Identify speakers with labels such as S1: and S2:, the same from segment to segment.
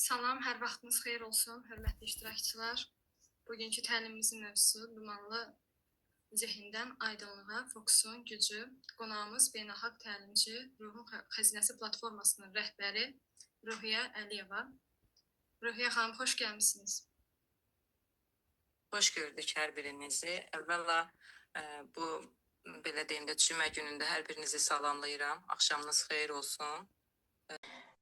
S1: Salam, hər vaxtınız xeyir olsun, hörmətli iştirakçılar. Bugünkü təlimimizin mövzusu dumanlı zehindən aydınlığa fokusun gücü. Qonağımız beynəlxalq təlimçi, Ruhun Xəzinəsi platformasının rəhbəri Ruhiyyə Əliyeva. Ruhiyyə xanım, xoş gəlmişsiniz.
S2: Xoş gördük hər birinizi. Əvvəla bu belə deyim də cümə günündə hər birinizi salamlayıram. Axşamınız xeyir olsun.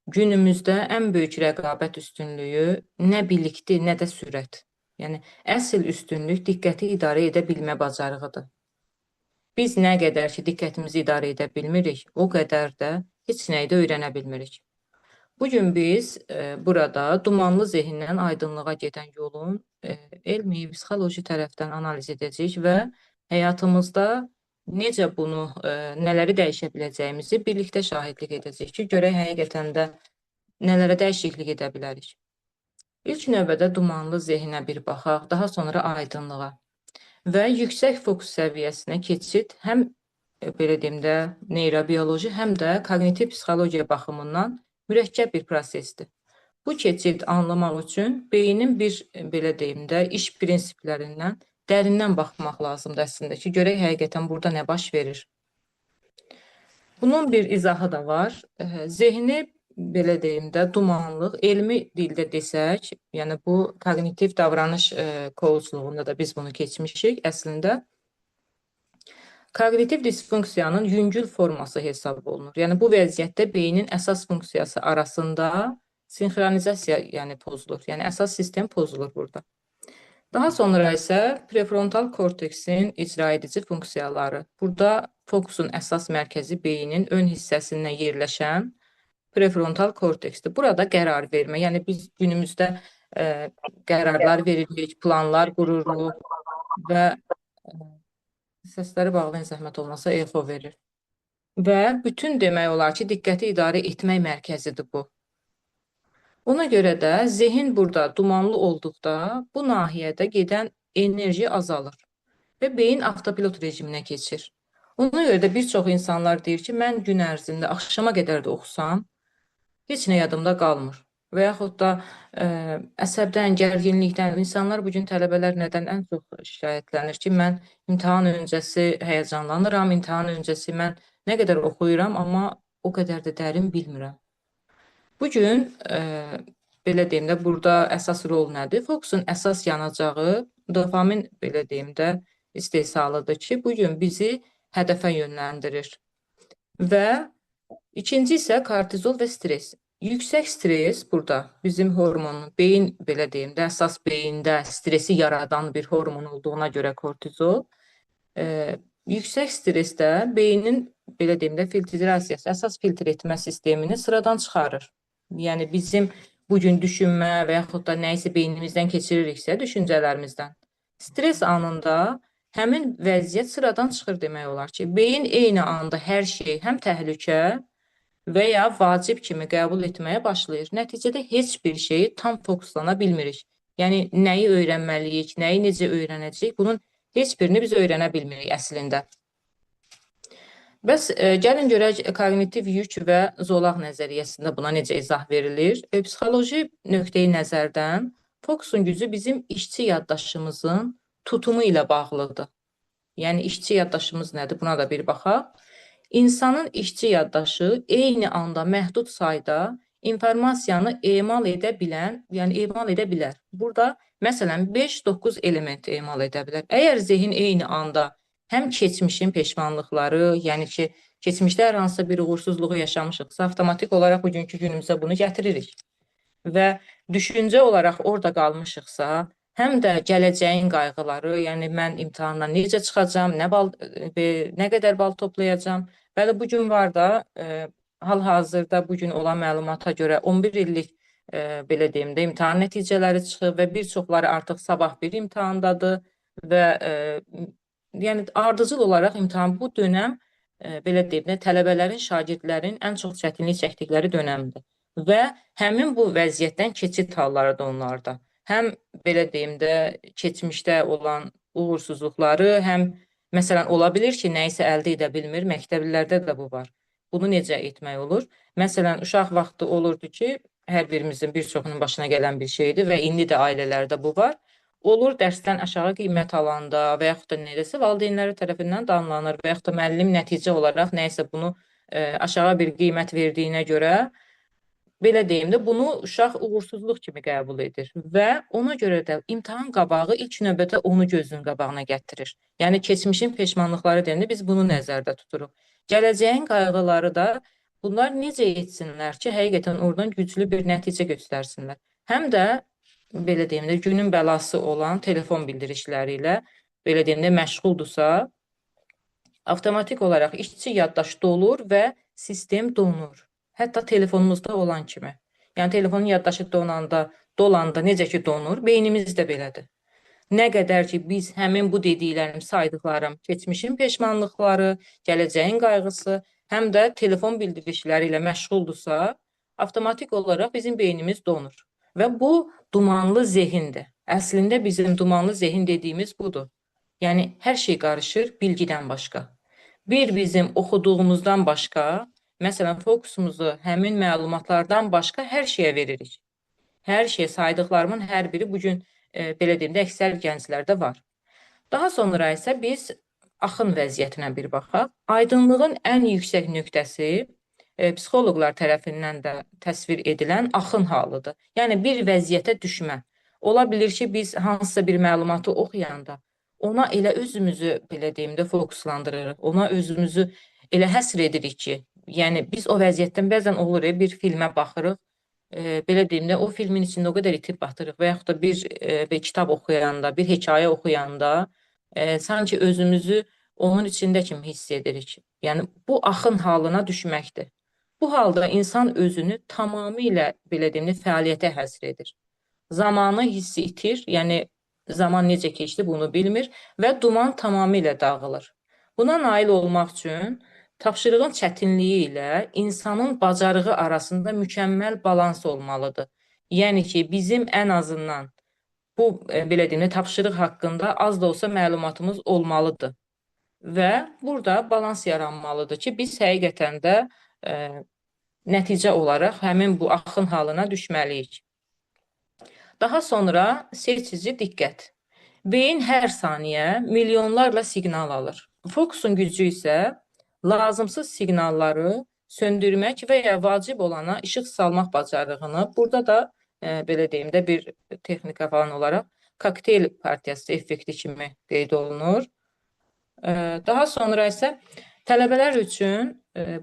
S2: Günümüzdə ən böyük rəqabət üstünlüyü nə bilikdir, nə də sürət. Yəni əsl üstünlük diqqəti idarə edə bilmə bacarığıdır. Biz nə qədər ki diqqətimizi idarə edə bilmirik, o qədər də heç nəyi də öyrənə bilmirik. Bugün biz burada dumanlı zehindən aydınlığa gedən yolun elmi, psixoloji tərəfdən analiz edəcəyik və həyatımızda necə bunu, nələri dəyişə biləcəyimizi birlikdə şahidlik edəcəyik ki, görək həqiqətən də nələrə dəyişiklik edə bilərik. İlk növbədə dumanlı zehinə bir baxaq, daha sonra aydınlığa və yüksək fokus səviyyəsinə keçid həm belə deyim də neyrobioloji, həm də kognitiv psixologiya baxımından mürəkkəb bir prosesdir. Bu keçid anlamaq üçün beynin bir belə deyim də iş prinsiplərindən dərindən baxmaq lazımdır əslində ki, görək həqiqətən burada nə baş verir. Bunun bir izahı da var. Zehni belə deyim də dumanlıq, elmi dildə desək, yəni bu kognitiv davranış coachluğunda da biz bunu keçmişik əslində. Kognitiv disfunksiyanın yüngül forması hesab olunur. Yəni bu vəziyyətdə beynin əsas funksiyası arasında sinxronizasiya pozulur. Yəni əsas sistem pozulur burada. Daha sonra isə prefrontal korteksin icra edici funksiyaları. Burada fokusun əsas mərkəzi beynin ön hissəsindən yerləşən prefrontal korteksdir. Burada qərar vermə, yəni biz günümüzdə qərarlar veririk, planlar qururuq və səsləri bağlayın zəhmət olmasa echo verir. Və bütün demək olar ki, diqqəti idarə etmək mərkəzidir bu. Ona görə də zehin burada dumanlı olduqda bu nahiyədə gedən enerji azalır və beyin avtopilot rejiminə keçir. Ona görə də bir çox insanlar deyir ki, mən gün ərzində axşama qədər də oxusam, heç nə yadımda qalmır. Və yaxud da əsəbdən, gərginlikdən, insanlar bugün tələbələr nədən ən çox şikayətlənir ki, mən imtahan öncəsi həyəcanlanıram, imtahan öncəsi mən nə qədər oxuyuram, amma o qədər də dərin bilmirəm. Bugün belə deyim də burada əsas rol nədir? Fokusun əsas yanacağı dopamin belə deyim də istehsalıdır ki, bugün bizi hədəfə yönləndirir. Və ikinci isə kortizol və stres. Yüksək stres burada bizim hormonun, beyin belə deyim də əsas beyində stresi yaradan bir hormon olduğuna görə kortizol. Yüksək stresdə beynin belə deyim də filtrasiyası, əsas filtr etmə sistemini sıradan çıxarır. Yəni bizim bugün düşünmə və yaxud da nəyisə beynimizdən keçiririksə düşüncələrimizdən. Stres anında həmin vəziyyət sıradan çıxır demək olar ki, beyin eyni anda hər şey həm təhlükə və ya vacib kimi qəbul etməyə başlayır. Nəticədə heç bir şeyi tam fokuslana bilmirik. Yəni nəyi öyrənməliyik, nəyi necə öyrənəcəyik, bunun heç birini biz öyrənə bilmirik əslində. Bəs gəlin görək kognitiv yük və zolaq nəzəriyyəsində buna necə izah verilir? Psixoloji nöqteyi nəzərdən fokusun gücü bizim işçi yaddaşımızın tutumu ilə bağlıdır. Yəni işçi yaddaşımız nədir? Buna da bir baxaq. İnsanın işçi yaddaşı eyni anda məhdud sayda informasiyanı emal edə bilər. Burada məsələn 5-9 element emal edə bilər. Əgər zehin eyni anda həm keçmişin peşmanlıqları, yəni ki, keçmişdə hər hansısa bir uğursuzluğu yaşamışıqsa, avtomatik olaraq bugünkü günümüzə bunu gətiririk. Və düşüncə olaraq orada qalmışıqsa, həm də gələcəyin qayğıları, yəni mən imtahandan necə çıxacam, nə qədər bal toplayacam. Bəli, bugün var da, hal-hazırda bugün olan məlumata görə 11 illik belə deyim də imtahan nəticələri çıxıb və bir çoxları artıq sabah bir imtahandadır və yəni ardıcıl olaraq imtahan bu dönəm belə deyim də tələbələrin, şagirdlərin ən çox çətinlik çəkdikləri dönəmdir. Və həmin bu vəziyyətdən keçid halları da onlarda. Həm belə deyim də keçmişdə olan uğursuzluqları, həm məsələn ola bilir ki, nəyisə əldə edə bilmir, məktəblilərdə də bu var. Bunu necə etmək olur? Məsələn, uşaq vaxtı olurdu ki, hər birimizin, bir çoxunun başına gələn bir şeydir və indi də ailələrdə bu var. Olur dərsdən aşağı qiymət alanda və yaxud da necəsə valideynləri tərəfindən danlanır və yaxud da müəllim nəticə olaraq nəysə bunu aşağı bir qiymət verdiyinə görə belə deyim də, bunu uşaq uğursuzluq kimi qəbul edir və ona görə də imtahan qabağı ilk növbədə onu gözünün qabağına gətirir. Yəni keçmişin peşmanlıqları deyəndə biz bunu nəzərdə tuturuq. Gələcəyin qayğıları da bunlar necə etsinlər ki, həqiqətən oradan güclü bir nəticə göstərsinlər. Həm də belə deyim də, günün bəlası olan telefon bildirişləri ilə belə deyim də məşğuldursa, avtomatik olaraq işçi yaddaşı olur və sistem donur. Hətta telefonumuzda olan kimi. Yəni telefonun yaddaşı dolanda necə ki donur, beynimiz də belədir. Nə qədər ki biz həmin bu dediklərim, saydıqlarım, keçmişin peşmanlıqları, gələcəyin qayğısı, həm də telefon bildirişləri ilə məşğuldursa, avtomatik olaraq bizim beynimiz donur. Və bu dumanlı zehindir. Əslində bizim dumanlı zehin dediyimiz budur. Yəni hər şey qarışır bilgidən başqa. Bir bizim oxuduğumuzdan başqa, məsələn, fokusumuzu həmin məlumatlardan başqa hər şeyə veririk. Hər şeyə saydıqlarımın hər biri bugün belə deyim də əksər gənclərdə var. Daha sonra isə biz axın vəziyyətinə bir baxaq. Aydınlığın ən yüksək nöqtəsi psixoloqlar tərəfindən də təsvir edilən axın halıdır. Yəni bir vəziyyətə düşmə. Ola bilir ki, biz hansısa bir məlumatı oxuyanda ona elə özümüzü belə deyim də fokuslandırırıq. Ona özümüzü elə həsr edirik ki, yəni biz o vəziyyətdən bəzən olur bir filmə baxırıq, belə deyim də o filmin içində o qədər itib batırıq və yaxud da bir kitab oxuyanda, bir hekayə oxuyanda sanki özümüzü onun içində kimi hiss edirik. Yəni bu axın halına düşməkdir. Bu halda insan özünü tamamilə belə deyim də fəaliyyətə həsr edir. Zamanı hissi itir, yəni zaman necə keçdi bunu bilmir və duman tamamilə dağılır. Buna nail olmaq üçün tapşırığın çətinliyi ilə insanın bacarığı arasında mükəmməl balans olmalıdır. Yəni ki, bizim ən azından bu belə deyim, tapşırıq haqqında az da olsa məlumatımız olmalıdır. Və burada balans yaranmalıdır ki, biz həqiqətən də nəticə olaraq həmin bu axın halına düşməliyik. Daha sonra seçici diqqət. Beyin hər saniyə milyonlarla siqnal alır. Fokusun gücü isə lazımsız siqnalları söndürmək və ya vacib olana işıq salmaq bacarığını, burada da belə deyim də bir texnika falan olaraq kokteyl partiyası effekti kimi qeyd olunur. Daha sonra isə tələbələr üçün,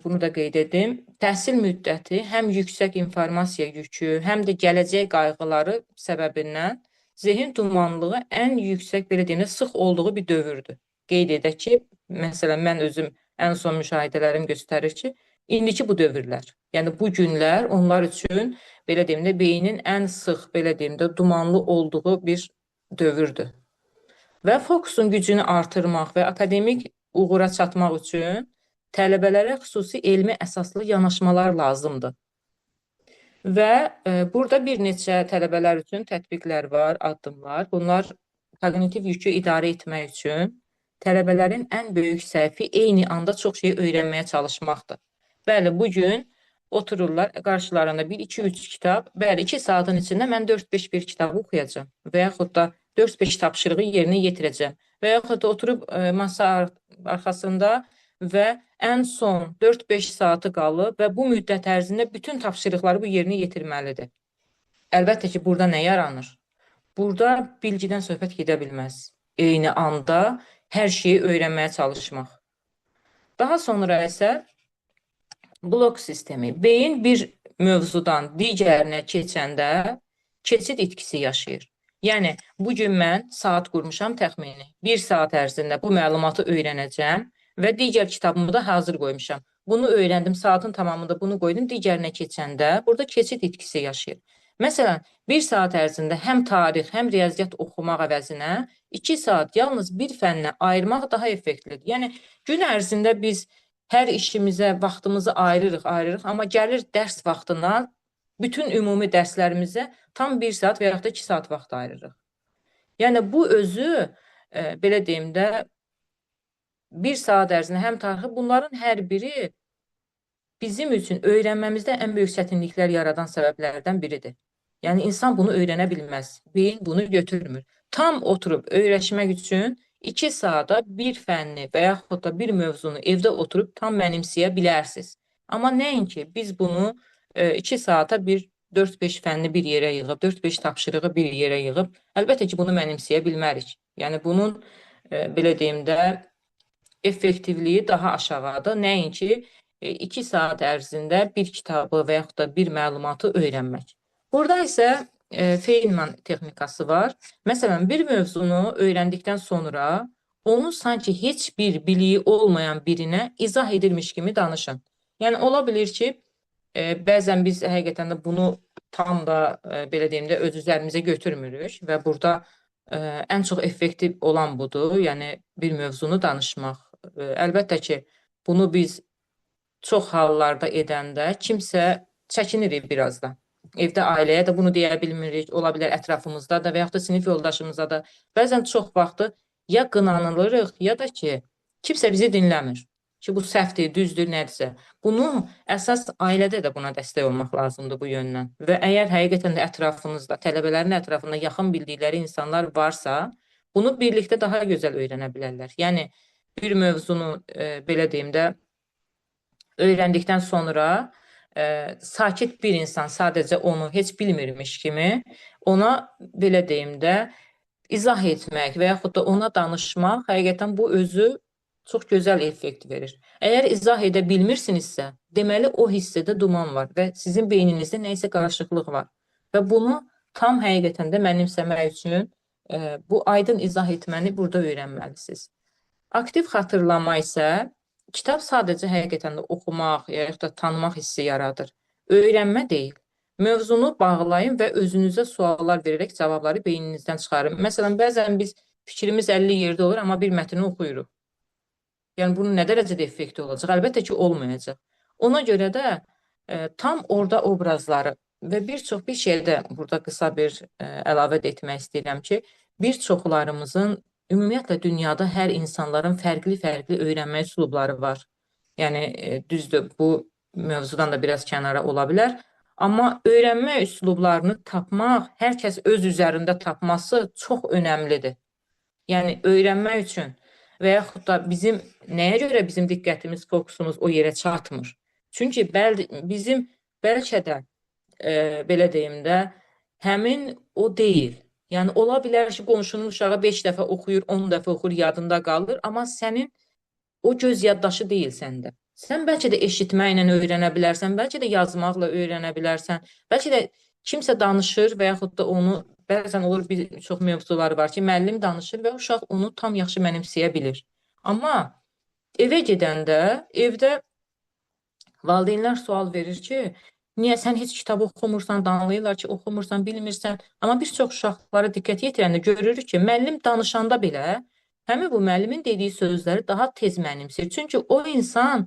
S2: bunu da qeyd edim, təhsil müddəti həm yüksək informasiya yükü, həm də gələcək qayğıları səbəbindən zehin dumanlığı ən yüksək, belə deyim də, sıx olduğu bir dövrdür. Qeyd edək ki, məsələn, mən özüm ən son müşahidələrim göstərir ki, indiki bu dövrlər, yəni bu günlər onlar üçün, belə deyim də, beynin ən sıx, belə deyim də, dumanlı olduğu bir dövrdür. Və fokusun gücünü artırmaq və akademik uğura çatmaq üçün tələbələrə xüsusi elmi əsaslı yanaşmalar lazımdır. Və burada bir neçə tələbələr üçün tətbiqlər var, addımlar. Bunlar kognitiv yükü idarə etmək üçün tələbələrin ən böyük səhvi eyni anda çox şey öyrənməyə çalışmaqdır. Bəli, bugün otururlar, qarşılarında 1-2-3 kitab, bəli, 2 saatın içində mən 4-5 bir kitabı oxuyacam və yaxud da 4-5 tapşırığı yerinə yetirəcəm və yaxud da oturub masa arxasında və ən son 4-5 saatı qalıb və bu müddət ərzində bütün tapşırıqları bu yerinə yetirməlidir. Əlbəttə ki, burada nə yaranır? Burada bilgidən söhbət gedə bilməz. Eyni anda hər şeyi öyrənməyə çalışmaq. Daha sonra isə blok sistemi. Beyin bir mövzudan digərinə keçəndə keçid itkisi yaşayır. Yəni, bugün mən saat qurmuşam təxmini. 1 saat ərzində bu məlumatı öyrənəcəm və digər kitabımı da hazır qoymuşam. Bunu öyrəndim, saatın tamamında bunu qoydum, digərinə keçəndə burada keçid itkisi yaşayır. Məsələn, 1 saat ərzində həm tarix, həm riyaziyyat oxumaq əvəzinə 2 saat yalnız bir fənnə ayırmaq daha effektlidir. Yəni, gün ərzində biz hər işimizə vaxtımızı ayırırıq, amma gəlir dərs vaxtına, bütün ümumi dərslərimizə tam 1 saat və yaxud da 2 saat vaxt ayırırıq. Yəni, bu özü, belə deyim də, 1 saat ərzində həm tarixi, bunların hər biri bizim üçün öyrənməmizdə ən böyük çətinliklər yaradan səbəblərdən biridir. Yəni insan bunu öyrənə bilməz. Beyin bunu götürmür. Tam oturub öyrəşmək üçün 2 saata bir fənni və yaxud da bir mövzunu evdə oturub tam mənimsəyə bilərsiniz. Amma nəinki biz bunu 2 saata bir 4-5 fənni bir yerə yığıb, 4-5 tapşırığı bir yerə yığıb, əlbəttə ki, bunu mənimsəyə bilmərik. Yəni bunun belə deyim də effektivliyi daha aşağıdır. Nəinki 2 saat ərzində bir kitabı və yaxud da bir məlumatı öyrənmək. Burada isə Feynman texnikası var. Məsələn, bir mövzunu öyrəndikdən sonra onu sanki heç bir biliyi olmayan birinə izah edilmiş kimi danışın. Yəni, ola bilir ki, bəzən biz həqiqətən də bunu tam da belə deyim də öz üzərimizə götürmürük və burada ən çox effektiv olan budur. Yəni, bir mövzunu danışmaq. Əlbəttə ki, bunu biz çox hallarda edəndə kimsə çəkinirik biraz da. Evdə ailəyə də bunu deyə bilmirik, ola bilər ətrafımızda da və yaxud da sinif yoldaşımıza da. Bəzən çox vaxtı ya qınanılırıq, ya da ki, kimsə bizi dinləmir. Ki, bu səhvdir, düzdür, nədirsə. Bunu əsas ailədə də buna dəstək olmaq lazımdır bu yöndən. Və əgər həqiqətən də ətrafınızda, tələbələrin ətrafında yaxın bildikləri insanlar varsa, bunu birlikdə daha gözəl öyrənə bilərlər. Yəni, bir mövzunu, belə deyim də, öyrəndikdən sonra sakit bir insan sadəcə onu heç bilmirmiş kimi ona, belə deyim də, izah etmək və yaxud da ona danışmaq, həqiqətən bu özü çox gözəl effekt verir. Əgər izah edə bilmirsinizsə, deməli o hissədə duman var və sizin beyninizdə nəyisə qarışıqlıq var. Və bunu tam həqiqətən də mənimsəmək üçün bu aydın izah etməni burada öyrənməlisiniz. Aktiv xatırlama isə kitab sadəcə həqiqətən də oxumaq, yaxud da tanımaq hissi yaradır. Öyrənmə deyil. Mövzunu bağlayın və özünüzə suallar verərək cavabları beyninizdən çıxarın. Məsələn, bəzən biz fikrimiz 50 yerdə olur, amma bir mətni oxuyuruq. Yəni, bunun nə dərəcədə effekti olacaq? Əlbəttə ki, olmayacaq. Ona görə də tam orada obrazları və bir şeydə burada qısa bir əlavə etmək istəyirəm ki, bir çoxlarımızın ümumiyyətlə dünyada hər insanların fərqli-fərqli öyrənmə üslubları var. Yəni, düzdür, bu mövzudan da biraz kənara ola bilər. Amma öyrənmə üslublarını tapmaq, hər kəs öz üzərində tapması çox önəmlidir. Yəni, öyrənmək üçün və yaxud da nəyə görə bizim diqqətimiz, fokusumuz o yerə çatmır? Çünki bizim bəlkə də, belə deyim də, həmin o deyil. Yəni, ola bilər ki, qonşunun uşağı 5 dəfə oxuyur, 10 dəfə oxuyur, yadında qalır, amma sənin o göz yaddaşı deyil səndə. Sən bəlkə də eşitməklə öyrənə bilərsən, bəlkə də yazmaqla öyrənə bilərsən, bəlkə də kimsə danışır və yaxud da onu, bəzən olur bir çox mövzuları var ki, müəllim danışır və uşaq onu tam yaxşı mənimsəyə bilir. Amma evə gedəndə, evdə valideynlər sual verir ki, niyə sən heç kitab oxumursan, danlayırlar ki, oxumursan, bilmirsən. Amma bir çox uşaqlara diqqət yetirəndə görürük ki, müəllim danışanda belə həmin bu müəllimin dediyi sözləri daha tez mənimsir. Çünki o insan,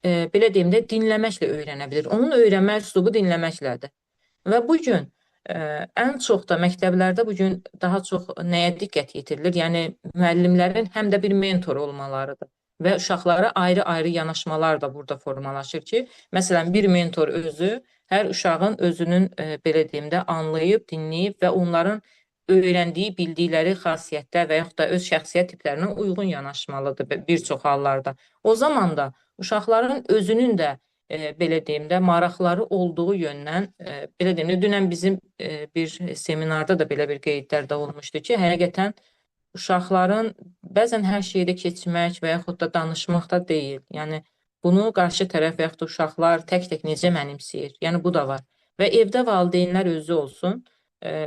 S2: belə deyim də, dinləməklə öyrənə bilir. Onun öyrənmə üslubu dinləməklədir. Və bugün ən çox da məktəblərdə bugün daha çox nəyə diqqət yetirilir? Yəni, müəllimlərin həm də bir mentor olmalarıdır. Və uşaqlara ayrı-ayrı yanaşmalar da burada formalaşır ki, məsələn, bir mentor özü hər uşağın özünün, belə deyim də, anlayıb, dinləyib və onların öyrəndiyi, bildikləri xasiyyətlər və yaxud da öz şəxsiyyət tiplərinə uyğun yanaşmalıdır bir çox hallarda. O zaman da uşaqların özünün də, belə deyim də, maraqları olduğu yöndən, belə deyim də, dünən bizim bir seminarda da belə bir qeydlər də olmuşdu ki, həqiqətən uşaqların bəzən hər şeydə keçmək və yaxud da danışmaqda deyil. Yəni, bunu qarşı tərəf və yaxud da uşaqlar tək-tək necə mənimsəyir? Yəni, bu da var. Və evdə valideynlər özü olsun,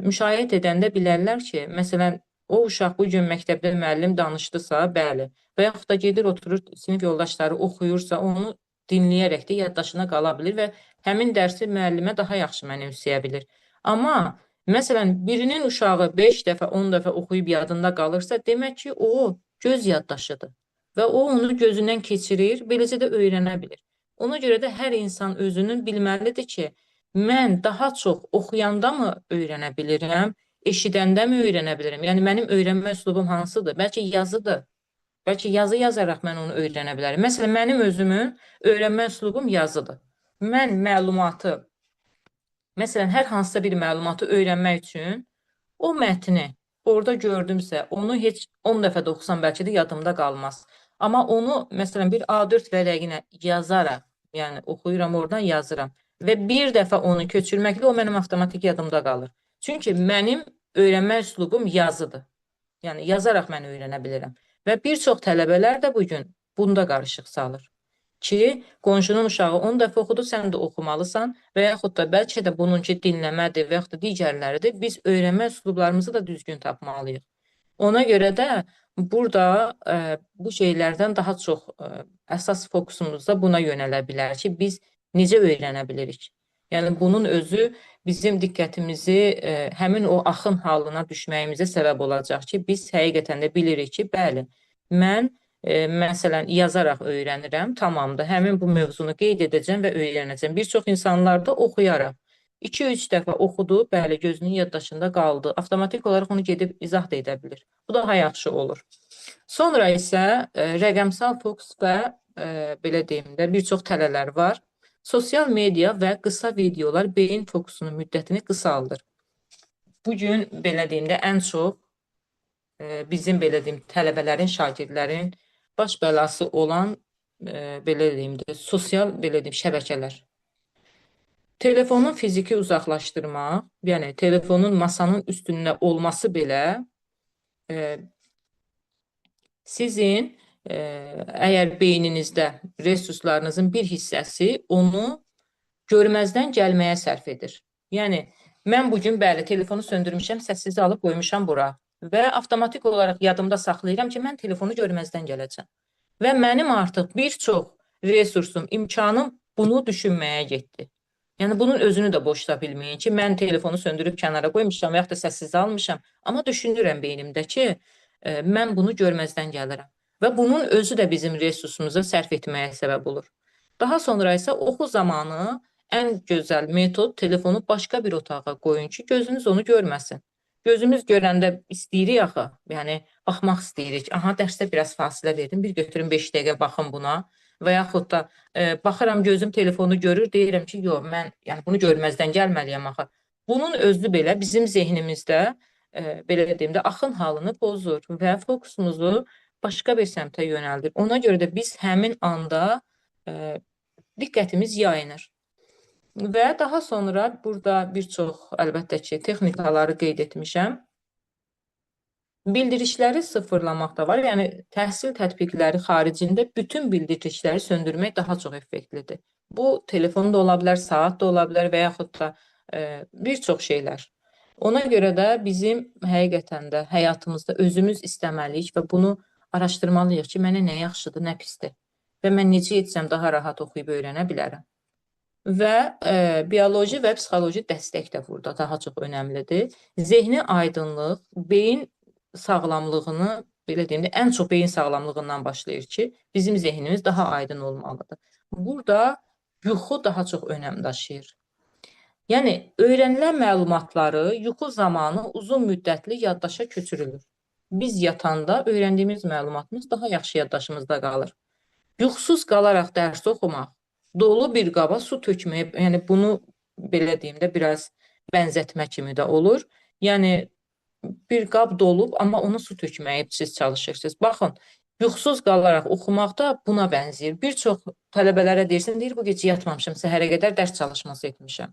S2: müşahidə edəndə bilərlər ki, məsələn, o uşaq bugün məktəbdə müəllim danışdısa, bəli, və yaxud da gedir, oturur, sinif yoldaşları oxuyursa, onu dinləyərək də yaddaşına qala bilir və həmin dərsi müəllimə daha yaxşı mənimsəyə bilir. Amma, məsələn, birinin uşağı 5 dəfə, 10 dəfə oxuyub yadında qalırsa, demək ki, o göz yaddaşıdır və o onu gözündən keçirir, beləcə də öyrənə bilir. Ona görə də hər insan özünün bilməlidir ki, mən daha çox oxuyanda mı öyrənə bilirəm, eşidəndə mi öyrənə bilirəm? Yəni, mənim öyrənmə üslubum hansıdır? Bəlkə yazıdır. Bəlkə yazı yazaraq mən onu öyrənə bilərəm. Məsələn, mənim özümün öyrənmə üslubum yazıdır. mən məlumatı, məsələn, hər hansısa bir məlumatı öyrənmək üçün o mətni orada gördümsə, onu heç 10 dəfə də oxusam bəlkə də yadımda qalmaz. Amma onu məsələn bir A4 vərəqinə yazaraq, yəni oxuyuram oradan yazıram və bir dəfə onu köçürməklə o mənim avtomatik yadımda qalır. Çünki mənim öyrənmə üslubum yazıdır. Yəni yazaraq mən öyrənə bilirəm. Və bir çox tələbələr də bu gün bunda qarışıq salır ki, qonşunun uşağı 10 dəfə oxudu, sən də oxumalısan və yaxud da bəlkə də bununki dinləmədir və yaxud da digərləridir. Biz öyrənmə üslublarımızı da düzgün tapmalıyıq. Ona görə də burada bu şeylərdən daha çox əsas fokusumuz da buna yönələ bilər ki, biz necə öyrənə bilirik? Yəni bunun özü bizim diqqətimizi həmin o axın halına düşməyimizə səbəb olacaq ki, biz həqiqətən də bilirik ki, bəli, mən məsələn yazaraq öyrənirəm, tamamdır. Həmin bu mövzunu qeyd edəcəm və öyrənəcəm. Bir çox insanlar da oxuyaraq 2-3 dəfə oxudu, bəli, gözünün yaddaşında qaldı. Avtomatik olaraq onu gedib izah da edə bilir. Bu daha yaxşı olur. Sonra isə rəqəmsal fokus və belə deyim də bir çox tələlər var. Sosial media və qısa videolar beyin fokusunun müddətini qısaldır. Bu gün belə deyim də ən çox bizim belə deyim tələbələrin, şagirdlərin baş bəlası olan belə deyim də sosial belə deyim şəbəkələr. Telefonun fiziki uzaqlaşdırmaq, yəni telefonun masanın üstündə olması belə sizin əgər beyninizdə resurslarınızın bir hissəsi onu görməzdən gəlməyə sərf edir. Yəni, mən bugün bəli, telefonu söndürmüşəm, səssizi alıb qoymuşam bura və avtomatik olaraq yadımda saxlayıram ki, mən telefonu görməzdən gələcəm. Və mənim artıq bir çox resursum, imkanım bunu düşünməyə getdi. Yəni, bunun özünü də boşda bilməyin ki, mən telefonu söndürüb kənara qoymuşam və yaxud da səssizi almışam, amma düşünürəm beynimdə ki, mən bunu görməzdən gəlirəm. Və bunun özü də bizim resursumuza sərf etməyə səbəb olur. Daha sonra isə oxu zamanı ən gözəl metod telefonu başqa bir otağa qoyun ki, gözünüz onu görməsin. Gözümüz görəndə istəyirik axı, yəni baxmaq istəyirik. Aha, dərsdə biraz fasilə verdim, bir götürüm 5 dəqiqə baxım buna və yaxud da baxıram gözüm telefonu görür, deyirəm ki, yox, mən yəni bunu görməzdən gəlməliyəm axı. Bunun özü belə bizim zehnimizdə belə deyim də axın halını pozur və fokusumuzu başqa bir səmtə yönəldir. Ona görə də biz həmin anda diqqətimiz yayınır. Və daha sonra burada bir çox əlbəttə ki, texnikaları qeyd etmişəm. Bildirişləri sıfırlamaq da var. Yəni təhsil tətbiqləri xaricində bütün bildirişləri söndürmək daha çox effektlidir. Bu telefon da ola bilər, saat da ola bilər və yaxud da bir çox şeylər. Ona görə də bizim həqiqətən də həyatımızda özümüz istəməliyik və bunu araşdırmalıyıq ki, mənə nə yaxşıdır, nə pisdir və mən necə etsəm daha rahat oxuyub öyrənə bilərəm. Və bioloji və psixoloji dəstək də burada daha çox önəmlidir. Zehni aydınlıq, beyin sağlamlığını, belə deyim də, ən çox beyin sağlamlığından başlayır ki, bizim zehnimiz daha aydın olmalıdır. Burada yuxu daha çox önəm daşıyır. Yəni, öyrənilən məlumatları yuxu zamanı uzun müddətli yaddaşa köçürülür. Biz yatanda öyrəndiyimiz məlumatımız daha yaxşı yaddaşımızda qalır. Yuxusuz qalaraq dərs oxumaq, dolu bir qaba su tökməyə, yəni bunu belə deyim də biraz bənzətmə kimi də olur. Yəni, bir qab dolub, amma onu su tökməyib siz çalışırsınız. Baxın, yuxusuz qalaraq oxumaq da buna bənzəyir. Bir çox tələbələrə deyirsən, deyir, bu gecə yatmamışam, səhərə qədər dərs çalışması etmişəm.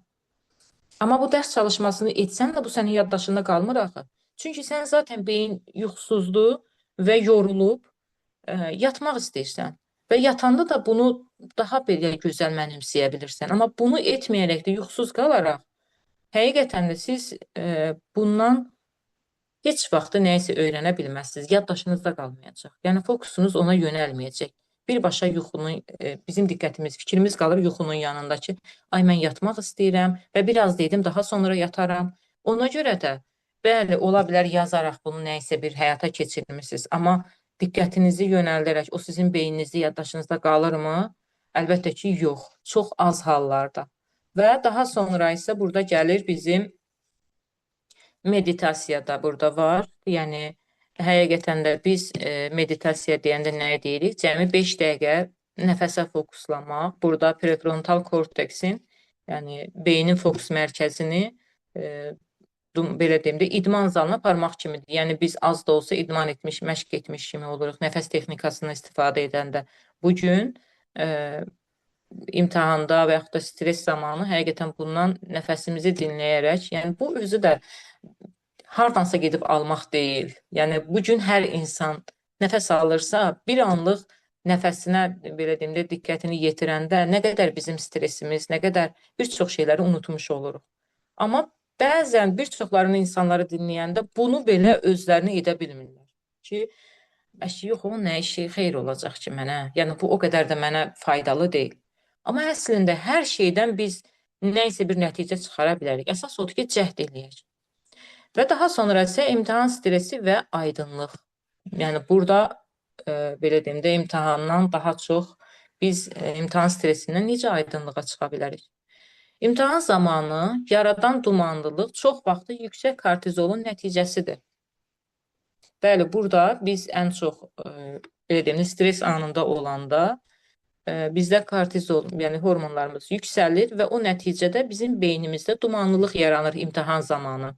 S2: Amma bu dərs çalışmasını etsən də bu sənin yaddaşında qalmır axı. Çünki sən zaten beyin yuxusuzdur və yorulub yatmaq istəyirsən. Və yatanda da bunu daha belə gözəl mənimsəyə bilirsən. Amma bunu etməyərək də yuxusuz qalaraq, həqiqətən də siz bundan heç vaxt nəyisə öyrənə bilməzsiniz. Yaddaşınızda qalmayacaq. Yəni fokusunuz ona yönəlməyəcək. Birbaşa yuxunun, bizim diqqətimiz, fikrimiz qalır yuxunun yanında ki, ay mən yatmaq istəyirəm və biraz dedim, daha sonra yataram. Ona görə də, bəli, ola bilər yazaraq bunu nəyisə bir həyata keçirmişsiniz, amma diqqətinizi yönəldirək, o sizin beyninizdə, yaddaşınızda qalırmı? Əlbəttə ki, yox, çox az hallarda. Və daha sonra isə burada gəlir bizim meditasiya da burada var. Yəni, həqiqətən də biz meditasiya deyəndə nə deyirik? Cəmi 5 dəqiqə nəfəsə fokuslamaq, burada prefrontal korteksin, yəni beynin fokus mərkəzini e, belə deyim də idman zalına aparmaq kimidir. Yəni biz az da olsa idman etmiş, məşq etmiş kimi oluruq nəfəs texnikasından istifadə edəndə. Bu gün imtahanda və yaxud da stres zamanı həqiqətən bundan nəfəsimizi dinləyərək, yəni bu özü də hardansa gedib almaq deyil. Yəni bu gün hər insan nəfəs alırsa, bir anlıq nəfəsinə belə deyim də diqqətini yetirəndə nə qədər bizim stresimiz, nə qədər bir çox şeyləri unutmuş oluruq. Amma bəzən bir çoxlarının insanları dinləyəndə bunu belə özlərini edə bilmirlər ki, əşi yox, o nə işi xeyir olacaq ki mənə? Yəni bu o qədər də mənə faydalı deyil. Amma əslində hər şeydən biz nə isə bir nəticə çıxara bilərik. Əsas odur ki, cəhd eləyək. Və daha sonra isə imtahan stresi və aydınlıq. Yəni burada belə deyim də imtahandan daha çox biz imtahan stresindən necə aydınlığa çıxa bilərik? İmtahan zamanı yaradan dumanlılıq çox vaxtı yüksək kortizolun nəticəsidir. Bəli, burada biz ən çox belə deyim də stres anında olanda bizdə kortizol, yəni hormonlarımız yüksəlir və o nəticədə bizim beynimizdə dumanlılıq yaranır imtahan zamanı.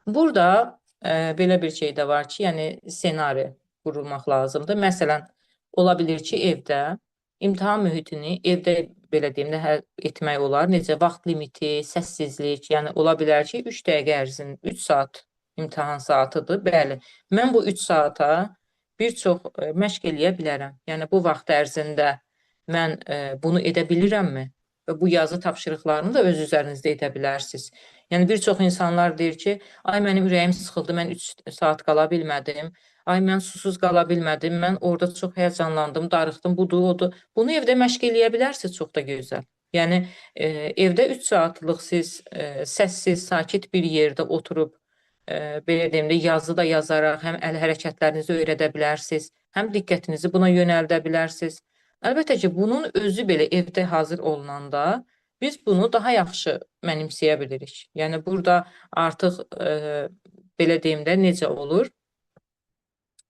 S2: Burada belə bir şey də var ki, yəni ssenari qurulmaq lazımdır. Məsələn, ola bilir ki, evdə imtahan mühitini evdə belə deyim də həll etmək olar. Necə vaxt limiti, səssizlik, yəni ola bilər ki, 3 dəqiqə ərzində 3 saat imtahan saatıdır. Bəli, mən bu 3 saata bir çox məşq eləyə bilərəm. Yəni bu vaxt ərzində mən bunu edə bilirəmmi? Və bu yazı tapşırıqlarını da öz üzərinizdə edə bilərsiniz. Yəni bir çox insanlar deyir ki, ay mənim ürəyim sıxıldı, mən 3 saat qala bilmədim. Ay mən susuz qala bilmədim, mən orada çox həyəcanlandım, darıxdım, budur, odur. Bunu evdə məşq eləyə bilərsiniz, çox da gözəl. Yəni evdə 3 saatlıq siz səssiz, sakit bir yerdə oturub belə deyim də yazı da yazaraq həm əl hərəkətlərinizi öyrədə bilərsiniz, həm diqqətinizi buna yönəldə bilərsiniz. Əlbəttə ki, bunun özü belə evdə hazır olunanda biz bunu daha yaxşı mənimsəyə bilirik. Yəni burada artıq belə deyim də necə olur?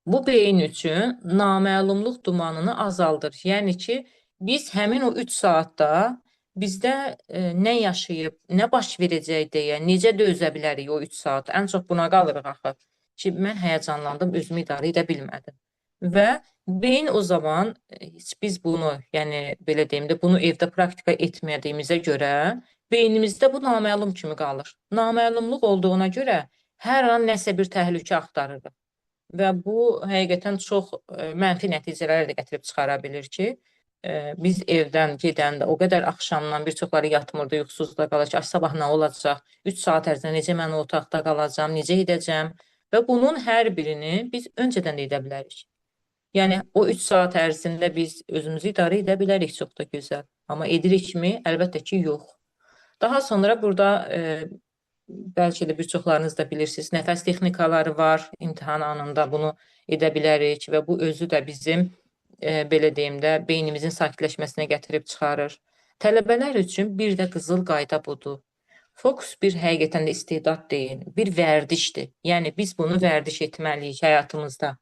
S2: Bu beyin üçün naməlumluq dumanını azaldır. Yəni ki, biz həmin o 3 saatda bizdə nə yaşayıb, nə baş verəcək deyə, necə dözə bilərik o 3 saat. Ən çox buna qalırıq axı. Ki, mən həyəcanlandım, özümü idarə edə bilmədim. Və beyin o zaman biz bunu, yəni belə deyim də, bunu evdə praktika etmədiyimizə görə beynimizdə bu naməlum kimi qalır. Naməlumluq olduğuna görə hər an nəsə bir təhlükə axtarırıq. Və bu həqiqətən çox mənfi nəticələr də gətirib çıxara bilir ki, biz evdən gedəndə o qədər axşamdan bir çoxları yatmırdı, yuxusuz da qalır ki, sabah nə olacaq, 3 saat ərzində necə mən o otaqda qalacam, necə edəcəm və bunun hər birini biz öncədən də edə bilərik. Yəni o 3 saat ərzində biz özümüzü idarə edə bilərik, çox da gözəl. Amma edilirikmi? Əlbəttə ki, yox. Daha sonra burada bəlkə də bir çoxlarınız da bilirsiniz, nəfəs texnikaları var, imtahan anında bunu edə bilərik və bu özü də bizim belə deyim də beynimizin sakitləşməsinə gətirib çıxarır. Tələbələr üçün bir də qızıl qayda budur. Fokus bir həqiqətən də istedad deyil, bir vərdişdir. Yəni biz bunu vərdiş etməliyik həyatımızda.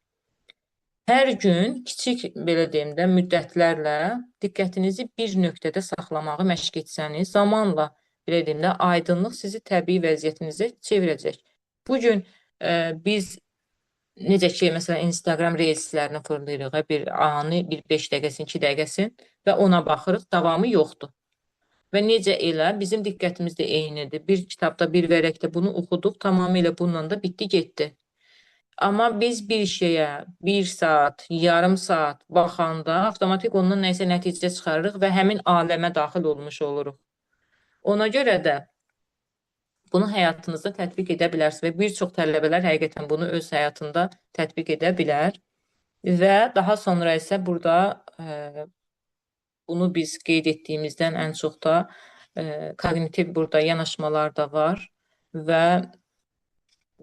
S2: Hər gün kiçik belə deyim də müddətlərlə diqqətinizi bir nöqtədə saxlamağı məşq etsəniz, zamanla belə deyim də aydınlıq sizi təbii vəziyyətinizə çevirəcək. Bugün biz necə ki, məsələn, Instagram reelslərini fırlayırıq, bir anı, bir 5 dəqiqəsin, 2 dəqiqəsin və ona baxırıq, davamı yoxdur. Və necə elə, bizim diqqətimiz də eynidir. Bir kitabda, bir vərəqdə bunu oxuduq, tamamilə bununla da bitdi, getdi. Amma biz bir şeyə 1 saat, yarım saat baxanda avtomatik ondan nəsə nəticə çıxarırıq və həmin aləmə daxil olmuş oluruq. Ona görə də bunu həyatınızda tətbiq edə bilərsiniz və bir çox tələbələr həqiqətən bunu öz həyatında tətbiq edə bilər. Və daha sonra isə burada bunu biz qeyd etdiyimizdən ən çox da kognitiv burada yanaşmalar da var və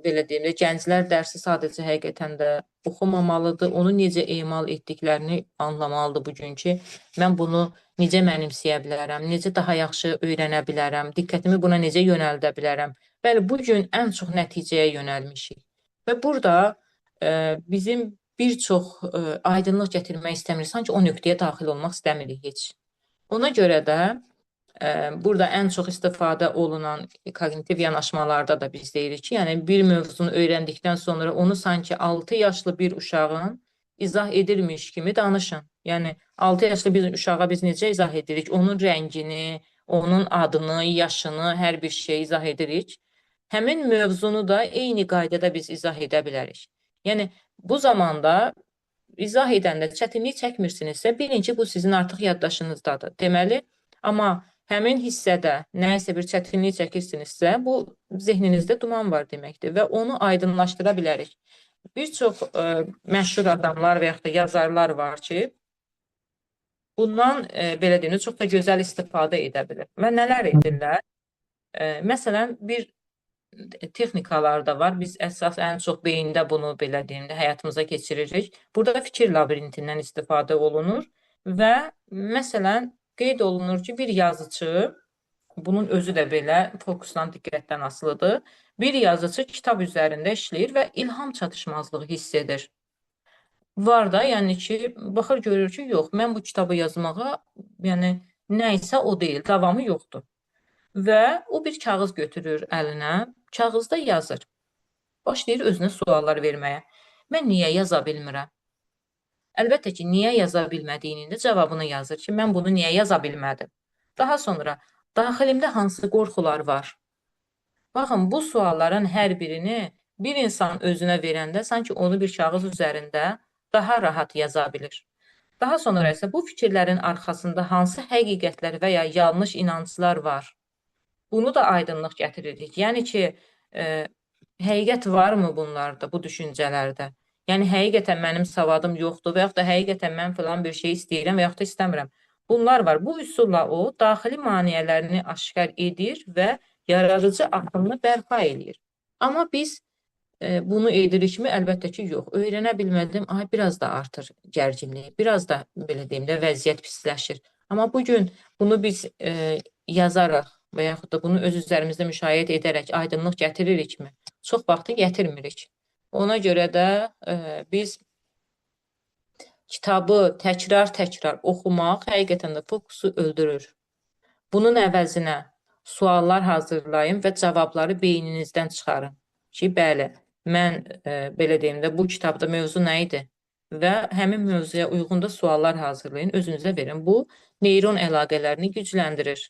S2: belə deyim də, gənclər dərsi sadəcə həqiqətən də oxumamalıdır, onu necə emal etdiklərini anlamalıdır bugün ki, mən bunu necə mənimsəyə bilərəm, necə daha yaxşı öyrənə bilərəm, diqqətimi buna necə yönəldə bilərəm. Bəli, bugün ən çox nəticəyə yönəlmişik. Və burada bizim bir çox aydınlıq gətirmək istəmirik. Sanki o nöqtəyə daxil olmaq istəmirik heç. Ona görə də burada ən çox istifadə olunan kognitiv yanaşmalarda da biz deyirik ki, yəni bir mövzunu öyrəndikdən sonra onu sanki 6 yaşlı bir uşağın izah edirmiş kimi danışın. Yəni 6 yaşlı bir uşağa biz necə izah edirik? Onun rəngini, onun adını, yaşını, hər bir şeyi izah edirik. Həmin mövzunu da eyni qaydada biz izah edə bilərik. Yəni bu zamanda izah edəndə çətinlik çəkmirsinizsə, bilin ki, bu sizin artıq yaddaşınızdadır. Deməli, amma həmin hissədə nəyisə bir çətinlik çəkirsinizsə, bu zehninizdə duman var deməkdir və onu aydınlaşdıra bilərik. Bir çox məşhur adamlar və yaxud da yazarlar var ki, bundan belə deyim, çox da gözəl istifadə edə bilir. Və nələr edirlər? Məsələn, bir texnikalar da var. Biz əsas ən çox beyində bunu belə deyim də həyatımıza keçiririk. Burada fikir labirintindən istifadə olunur və məsələn qeyd olunur ki, bir yazıcı, bunun özü də belə fokusdan, diqqətdən asılıdır. Bir yazıcı kitab üzərində işləyir və ilham çatışmazlığı hiss edir. Var da, yəni ki, baxır görür ki, yox, mən bu kitabı yazmağa, yəni nə isə o deyil, davamı yoxdur. Və o bir kağız götürür əlinə, kağızda yazır. Başlayır özünə suallar verməyə. Mən niyə yaza bilmirəm? Əlbəttə ki, niyə yaza bilmədiyinin də cavabını yazır ki, mən bunu niyə yaza bilmədim? Daha sonra, daxilimdə hansı qorxular var? Baxın, bu sualların hər birini bir insan özünə verəndə sanki onu bir kağız üzərində daha rahat yaza bilir. Daha sonra isə bu fikirlərin arxasında hansı həqiqətlər və ya yanlış inanclar var? Bunu da aydınlıq gətiririk. Yəni ki, həqiqət varmı bunlarda, bu düşüncələrdə? Yəni, həqiqətən mənim savadım yoxdur və yaxud da həqiqətən mən filan bir şey istəyirəm və yaxud da istəmirəm. Bunlar var. Bu üsulla o, daxili maneələrini aşkar edir və yaradıcı axını bərpa edir. Amma biz bunu edirikmi? Əlbəttə ki, yox. Öyrənə bilmədim, biraz da artır gərginlik, biraz da, belə deyim də, vəziyyət pisləşir. Amma bugün bunu biz yazaraq və yaxud da bunu öz üzərimizdə müşahidə edərək aydınlıq gətiririkmi? Çox vaxtı gətirmirik. Ona görə də biz kitabı təkrar oxumaq həqiqətən də fokusu öldürür. Bunun əvəzinə suallar hazırlayın və cavabları beyninizdən çıxarın. Ki, bəli, mən belə deyim də, bu kitabda mövzu nə idi? Və həmin mövzuya uyğun da suallar hazırlayın, özünüzə verin. Bu, neyron əlaqələrini gücləndirir.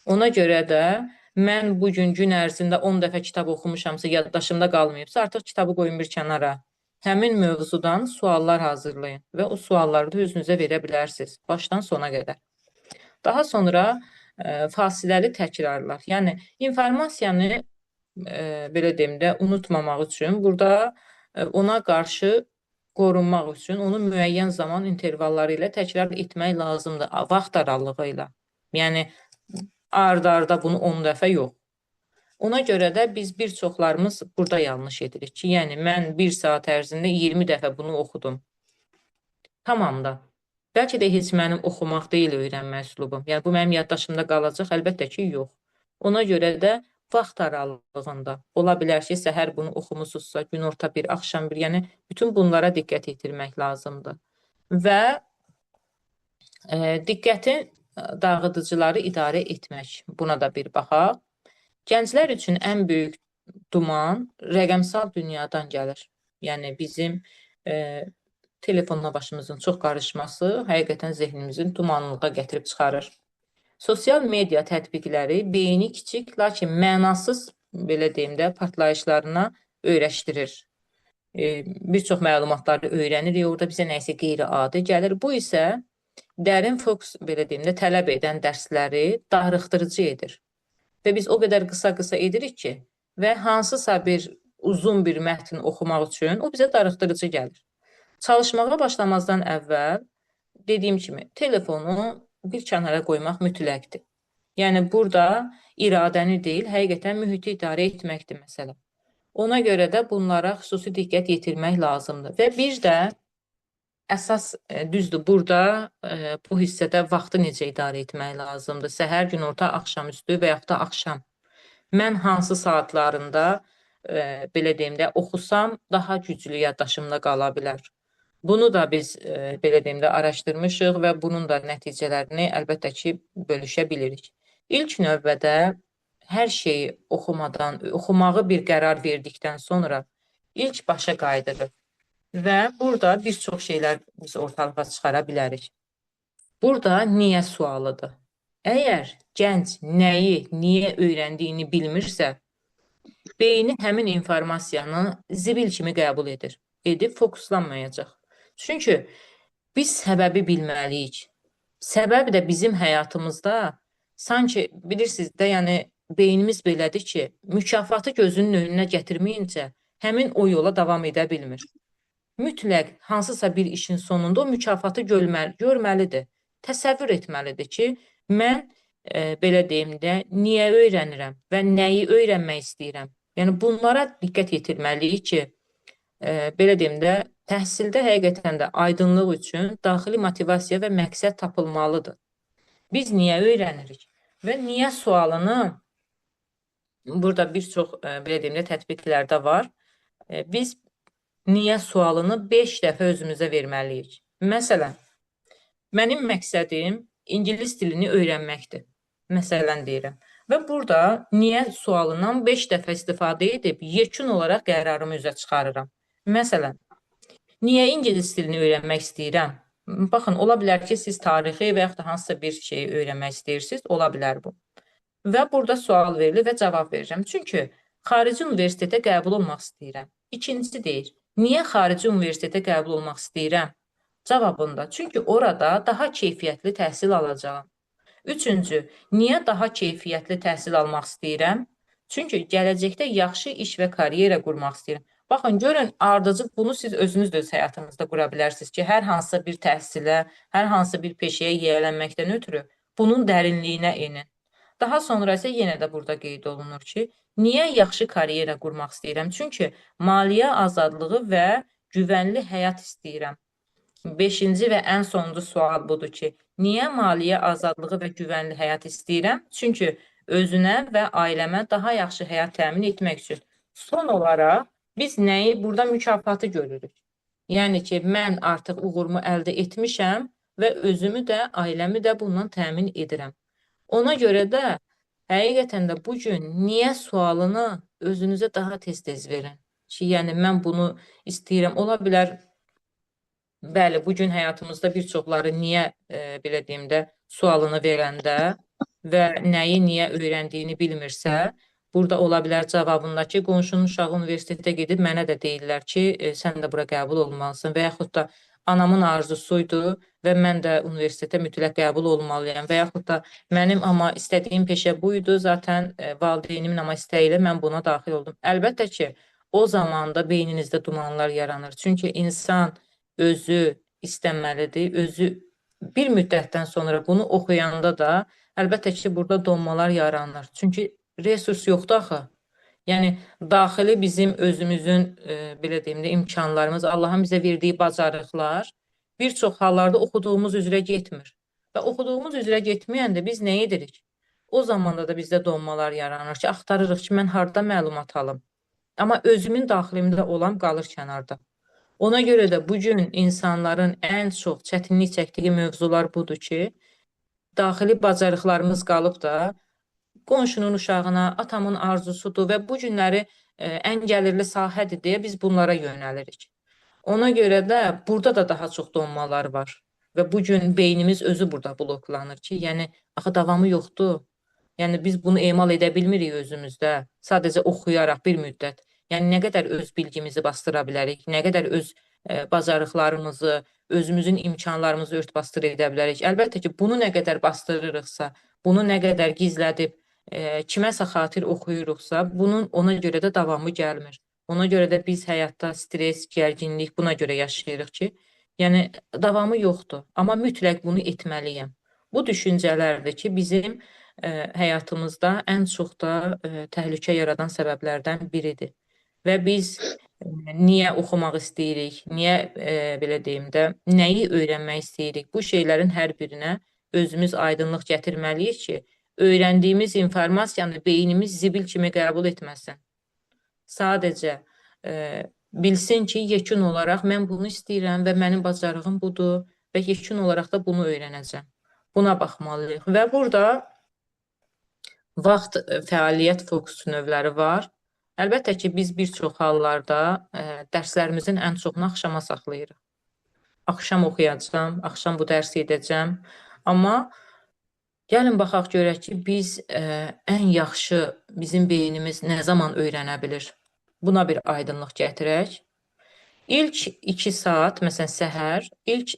S2: Ona görə də mən bugün gün ərzində 10 dəfə kitab oxumuşamsa, yaddaşımda qalmayıbsa, artıq kitabı qoyun bir kənara. Həmin mövzudan suallar hazırlayın və o sualları da özünüzə verə bilərsiniz, başdan sona qədər. Daha sonra fasiləli təkrarlar. Yəni, informasiyanı, belə deyim də, unutmamaq üçün, burada ona qarşı qorunmaq üçün onu müəyyən zaman intervalları ilə təkrar etmək lazımdır, vaxt aralığı ilə. Yəni, ard-arda bunu 10 dəfə yox. Ona görə də biz bir çoxlarımız burada yanlış edirik ki, yəni mən 1 saat ərzində 20 dəfə bunu oxudum. Tamam da. Bəlkə də heç mənim oxumaq deyil öyrənmə üslubum. Yəni bu mənim yaddaşımda qalacaq, əlbəttə ki, yox. Ona görə də vaxt aralığında ola bilər ki, səhər bunu oxumusunuzsa, günorta bir, axşam bir, yəni bütün bunlara diqqət yetirmək lazımdır. Və diqqətin dağıdıcıları idarə etmək. Buna da bir baxaq. Gənclər üçün ən böyük duman rəqəmsal dünyadan gəlir. Yəni bizim telefonla başımızın çox qarışması həqiqətən zehnimizin dumanlığa gətirib çıxarır. Sosial media tətbiqləri beyni kiçik, lakin mənasız, belə deyim də, partlayışlarına öyrəşdirir. Bir çox məlumatları öyrənirik, orada bizə nəyisə qeyri-adi gəlir. Bu isə dərin fokus, belə deyim də, tələb edən dərsləri darıxdırıcı edir. Və biz o qədər qısa-qısa edirik ki, və hansısa bir uzun bir mətn oxumaq üçün o bizə darıxdırıcı gəlir. Çalışmağa başlamazdan əvvəl, dediyim kimi, telefonu bir kənara qoymaq mütləqdir. Yəni, burada iradəni deyil, həqiqətən mühiti idarə etməkdir məsələ. Ona görə də bunlara xüsusi diqqət yetirmək lazımdır. Və bir də əsas düzdür, burada bu hissədə vaxtı necə idarə etmək lazımdır. Səhər, günorta, axşamüstü və yaxud da axşam. Mən hansı saatlarında belə deyim də, oxusam daha güclü yaddaşımda qala bilər. Bunu da biz belə deyim də araşdırmışıq və bunun da nəticələrini əlbəttə ki, bölüşə bilirik. İlk növbədə hər şeyi oxumağı bir qərar verdikdən sonra ilk başa qayıdırıq və burada bir çox şeylər biz ortalığa çıxara bilərik. Burada niyə sualıdır. Əgər gənc nəyi, niyə öyrəndiyini bilmirsə, beyni həmin informasiyanı zibil kimi qəbul edir. Edib fokuslanmayacaq. Çünki biz səbəbi bilməliyik. Səbəb də bizim həyatımızda sanki bilirsiniz də, yəni beynimiz belədir ki, mükafatı gözünün önünə gətirməyincə həmin o yola davam edə bilmir. Mütləq hansısa bir işin sonunda o mükafatı görməlidir. Təsəvvür etməlidir ki, mən belə deyim də, niyə öyrənirəm və nəyi öyrənmək istəyirəm. Yəni bunlara diqqət yetirməliyik ki, belə deyim də, təhsildə həqiqətən də aydınlıq üçün daxili motivasiya və məqsəd tapılmalıdır. Biz niyə öyrənirik və niyə sualını burada bir çox belə deyim də tətbiqlərdə var. Biz niyə sualını 5 dəfə özümüzə verməliyik. Məsələn, mənim məqsədim ingilis dilini öyrənməkdir. Məsələn deyirəm. Və burada niyə sualından 5 dəfə istifadə edib yekun olaraq qərarımı üzə çıxarıram. Məsələn, niyə ingilis dilini öyrənmək istəyirəm? Baxın, ola bilər ki, siz tarixi və yaxud da hansısa bir şeyi öyrənmək istəyirsiniz, ola bilər bu. Və burada sual verilir və cavab verirəm. Çünki xarici universitetə qəbul olmaq istəyirəm. İkincisi deyir, niyə xarici universitetə qəbul olmaq istəyirəm? Cavabında, çünki orada daha keyfiyyətli təhsil alacağam. Üçüncü, niyə daha keyfiyyətli təhsil almaq istəyirəm? Çünki gələcəkdə yaxşı iş və karyera qurmaq istəyirəm. Baxın, görün, ardıcıl bunu siz özünüz də öz həyatınızda qura bilərsiniz ki, hər hansısa bir təhsilə, hər hansısa bir peşəyə yiyələnməkdən ötürü bunun dərinliyinə inin. Daha sonra isə yenə də burada qeyd olunur ki, niyə yaxşı karyera qurmaq istəyirəm? Çünki maliyyə azadlığı və güvənli həyat istəyirəm. Beşinci və ən sonuncu sual budur ki, niyə maliyyə azadlığı və güvənli həyat istəyirəm? Çünki özünə və ailəmə daha yaxşı həyat təmin etmək üçün. Son olaraq, biz nəyi burada mükafatı görürük? Yəni ki, mən artıq uğurumu əldə etmişəm və özümü də, ailəmi də bundan təmin edirəm. Ona görə də həqiqətən də bugün niyə sualını özünüzə daha tez-tez verin. Ki, yəni mən bunu istəyirəm. Ola bilər, bəli, bugün həyatımızda bir çoxları niyə belə deyim də sualını verəndə və nəyi niyə öyrəndiyini bilmirsə, burada ola bilər cavabında ki, qonşunun uşağı universitetə gedib mənə də deyirlər ki, sən də bura qəbul olmalısın və yaxud da anamın arzusuydu və mən də universitetə mütləq qəbul olmalıyam və yaxud da mənim amma istədiyim peşə buydu, zaten valideynimin amma istəyi ilə mən buna daxil oldum. Əlbəttə ki, o zamanda beyninizdə dumanlar yaranır. Çünki insan özü istəməlidir, özü bir müddətdən sonra bunu oxuyanda da əlbəttə ki, burada donmalar yaranır. Çünki resurs yoxdur axı. Yəni, daxili bizim özümüzün, belə deyim də, imkanlarımız, Allahın bizə verdiyi bacarıqlar bir çox hallarda oxuduğumuz üzrə getmir. Və oxuduğumuz üzrə getməyəndə biz nə edirik? O zamanda da bizdə donmalar yaranır ki, axtarırıq ki, mən harda məlumat alım? Amma özümün daxilimdə olan qalır kənarda. Ona görə də bugün insanların ən çox çətinlik çəkdiyi mövzular budur ki, daxili bacarıqlarımız qalıb da qonşunun uşağına, atamın arzusudur və bu günləri ən gəlirli sahədir deyə biz bunlara yönəlirik. Ona görə də burada da daha çox donmalar var və bugün beynimiz özü burada bloklanır ki, yəni axı davamı yoxdur. Yəni biz bunu emal edə bilmirik özümüzdə, sadəcə oxuyaraq bir müddət. Yəni nə qədər öz bilgimizi bastıra bilərik, nə qədər öz bacarıqlarımızı, özümüzün imkanlarımızı ört-basdır edə bilərik. Əlbəttə ki, bunu nə qədər bastırırıqsa, bunu nə qədər gizlədib, kiməsə xatir oxuyuruqsa, bunun ona görə də davamı gəlmir. Ona görə də biz həyatda stres, gərginlik buna görə yaşayırıq ki, yəni davamı yoxdur. Amma mütləq bunu etməliyəm. Bu düşüncələrdir ki, bizim həyatımızda ən çox da təhlükə yaradan səbəblərdən biridir. Və biz niyə oxumaq istəyirik, niyə belə deyim də, nəyi öyrənmək istəyirik? Bu şeylərin hər birinə özümüz aydınlıq gətirməliyik ki, öyrəndiyimiz informasiyanı beynimiz zibil kimi qəbul etməsin. Sadəcə bilsin ki, yekun olaraq mən bunu istəyirəm və mənim bacarığım budur və yekun olaraq da bunu öyrənəcəm. Buna baxmalıyıq. Və burada vaxt fəaliyyət fokusu növləri var. Əlbəttə ki, biz bir çox hallarda dərslərimizin ən çoxunu axşama saxlayırıq. Axşam oxuyacağam, axşam bu dərsi edəcəm. Amma gəlin baxaq görək ki, biz ən yaxşı bizim beynimiz nə zaman öyrənə bilir? Buna bir aydınlıq gətirək. İlk 2 saat, məsələn səhər, ilk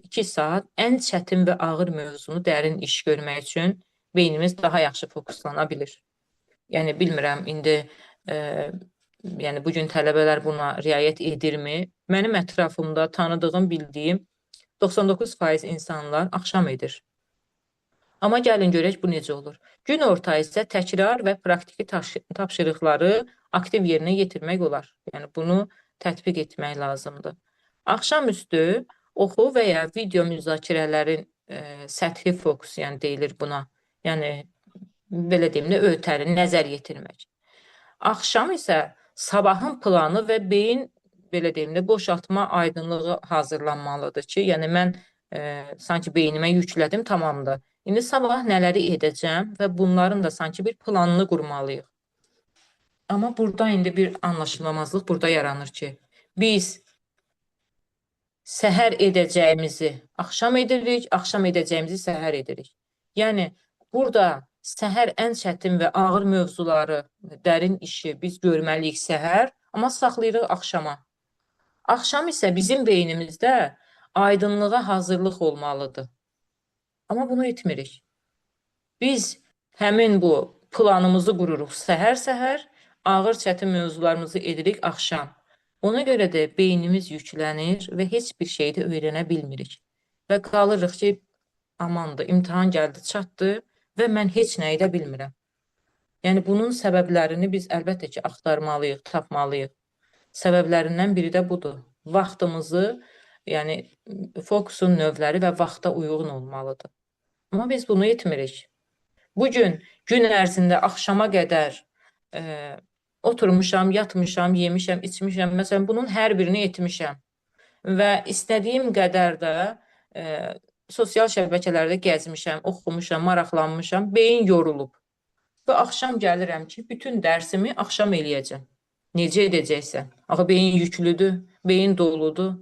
S2: 2 saat ən çətin və ağır mövzunu dərin iş görmək üçün beynimiz daha yaxşı fokuslana bilir. Yəni bilmirəm indi yəni bu gün tələbələr buna riayət edirmi? Mənim ətrafımda tanıdığım, bildiyim 99% insanlar axşam edir. Amma gəlin görək bu necə olur. Gün orta isə təkrar və praktiki tapşırıqları aktiv yerinə yetirmək olar. Yəni bunu tətbiq etmək lazımdır. Axşamüstü oxu və ya video müzakirələrin səthi fokus, yəni deyilir buna. Yəni belə deyim də ötəri nəzər yetirmək. Axşam isə sabahın planı və beyin belə deyim də boşaltma aydınlığı hazırlanmalıdır ki, yəni mən sanki beynimə yüklədim, tamamdır. İndi sabah nələri edəcəm və bunların da sanki bir planını qurmalıyıq. Amma burada indi bir anlaşılmamazlıq burada yaranır ki, biz səhər edəcəyimizi axşam edirik, axşam edəcəyimizi səhər edirik. Yəni burada səhər ən çətin və ağır mövzuları, dərin işi biz görməliyik səhər, amma saxlayırıq axşama. Axşam isə bizim beynimizdə aydınlığa hazırlıq olmalıdır. Amma bunu etmirik. Biz həmin bu planımızı qururuq səhər-səhər, ağır çətin mövzularımızı edirik axşam. Ona görə də beynimiz yüklənir və heç bir şey də öyrənə bilmirik. Və qalırıq ki, amandır, imtahan gəldi, çatdı və mən heç nəyi də bilmirəm. Yəni bunun səbəblərini biz əlbəttə ki, axtarmalıyıq, tapmalıyıq. Səbəblərindən biri də budur. Vaxtımızı, yəni fokusun növləri və vaxta uyğun olmalıdır. Amma biz bunu etmirik. Bugün gün ərzində axşama qədər oturmuşam, yatmışam, yemişəm, içmişəm. Məsələn, bunun hər birini etmişəm. Və istədiyim qədər də sosial şəbəkələrdə gəzmişəm, oxumuşam, maraqlanmışam, beyin yorulub. Və axşam gəlirəm ki, bütün dərsimi axşam eləyəcəm. Necə edəcəksən? Axı beyin yüklüdür, beyin doludur.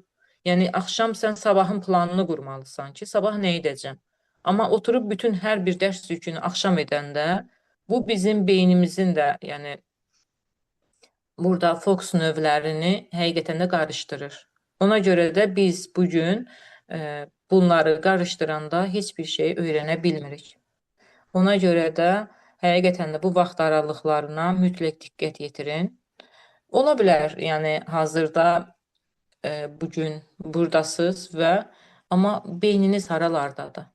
S2: Yəni axşam sən sabahın planını qurmalısan ki, sabah nə edəcəm? Amma oturub bütün hər bir dərs yükünü axşam edəndə bu bizim beynimizin də, yəni burada fokus növlərini həqiqətən də qarışdırır. Ona görə də biz bugün bunları qarışdıranda heç bir şey öyrənə bilmirik. Ona görə də həqiqətən də bu vaxt aralıqlarına mütləq diqqət yetirin. Ola bilər, yəni hazırda bugün buradasınız amma beyniniz haralardadır?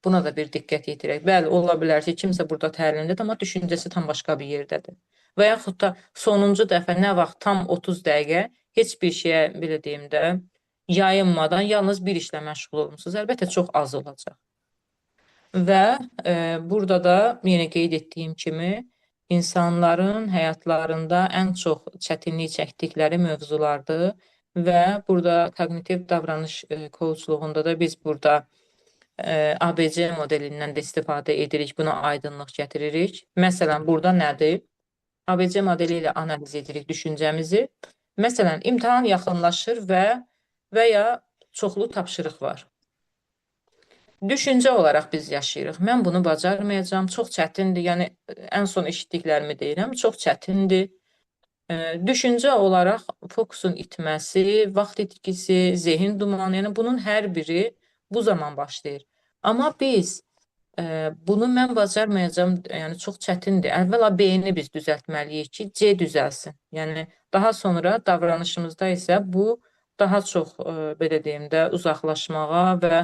S2: Buna da bir diqqət yetirək. Bəli, ola bilər ki, kimsə burada təlimdədir, amma düşüncəsi tam başqa bir yerdədir. Və yaxud da sonuncu dəfə nə vaxt tam 30 dəqiqə heç bir şeyə, belə deyim də, yayınmadan yalnız bir işlə məşğul olmuşsunuz. Əlbəttə, çox az olacaq. Və burada da yenə qeyd etdiyim kimi, insanların həyatlarında ən çox çətinlik çəkdikləri mövzulardır və burada koqnitiv davranış coachluğunda da biz burada ABC modelindən də istifadə edirik, buna aydınlıq gətiririk. Məsələn, burada nədir? ABC modeli ilə analiz edirik düşüncəmizi. Məsələn, imtahan yaxınlaşır və ya çoxlu tapşırıq var. Düşüncə olaraq biz yaşayırıq. Mən bunu bacarmayacağam, çox çətindir. Yəni, ən son eşitdiklərimi deyirəm, çox çətindir. Düşüncə olaraq fokusun itməsi, vaxt itkisi, zehin dumanı, yəni bunun hər biri bu zaman başlayır. Amma biz bunu mən bacarmayacağam, yəni çox çətindir. Əvvəla beyni biz düzəltməliyik ki, C düzəlsin. Yəni daha sonra davranışımızda isə bu daha çox belə deyim də uzaqlaşmağa və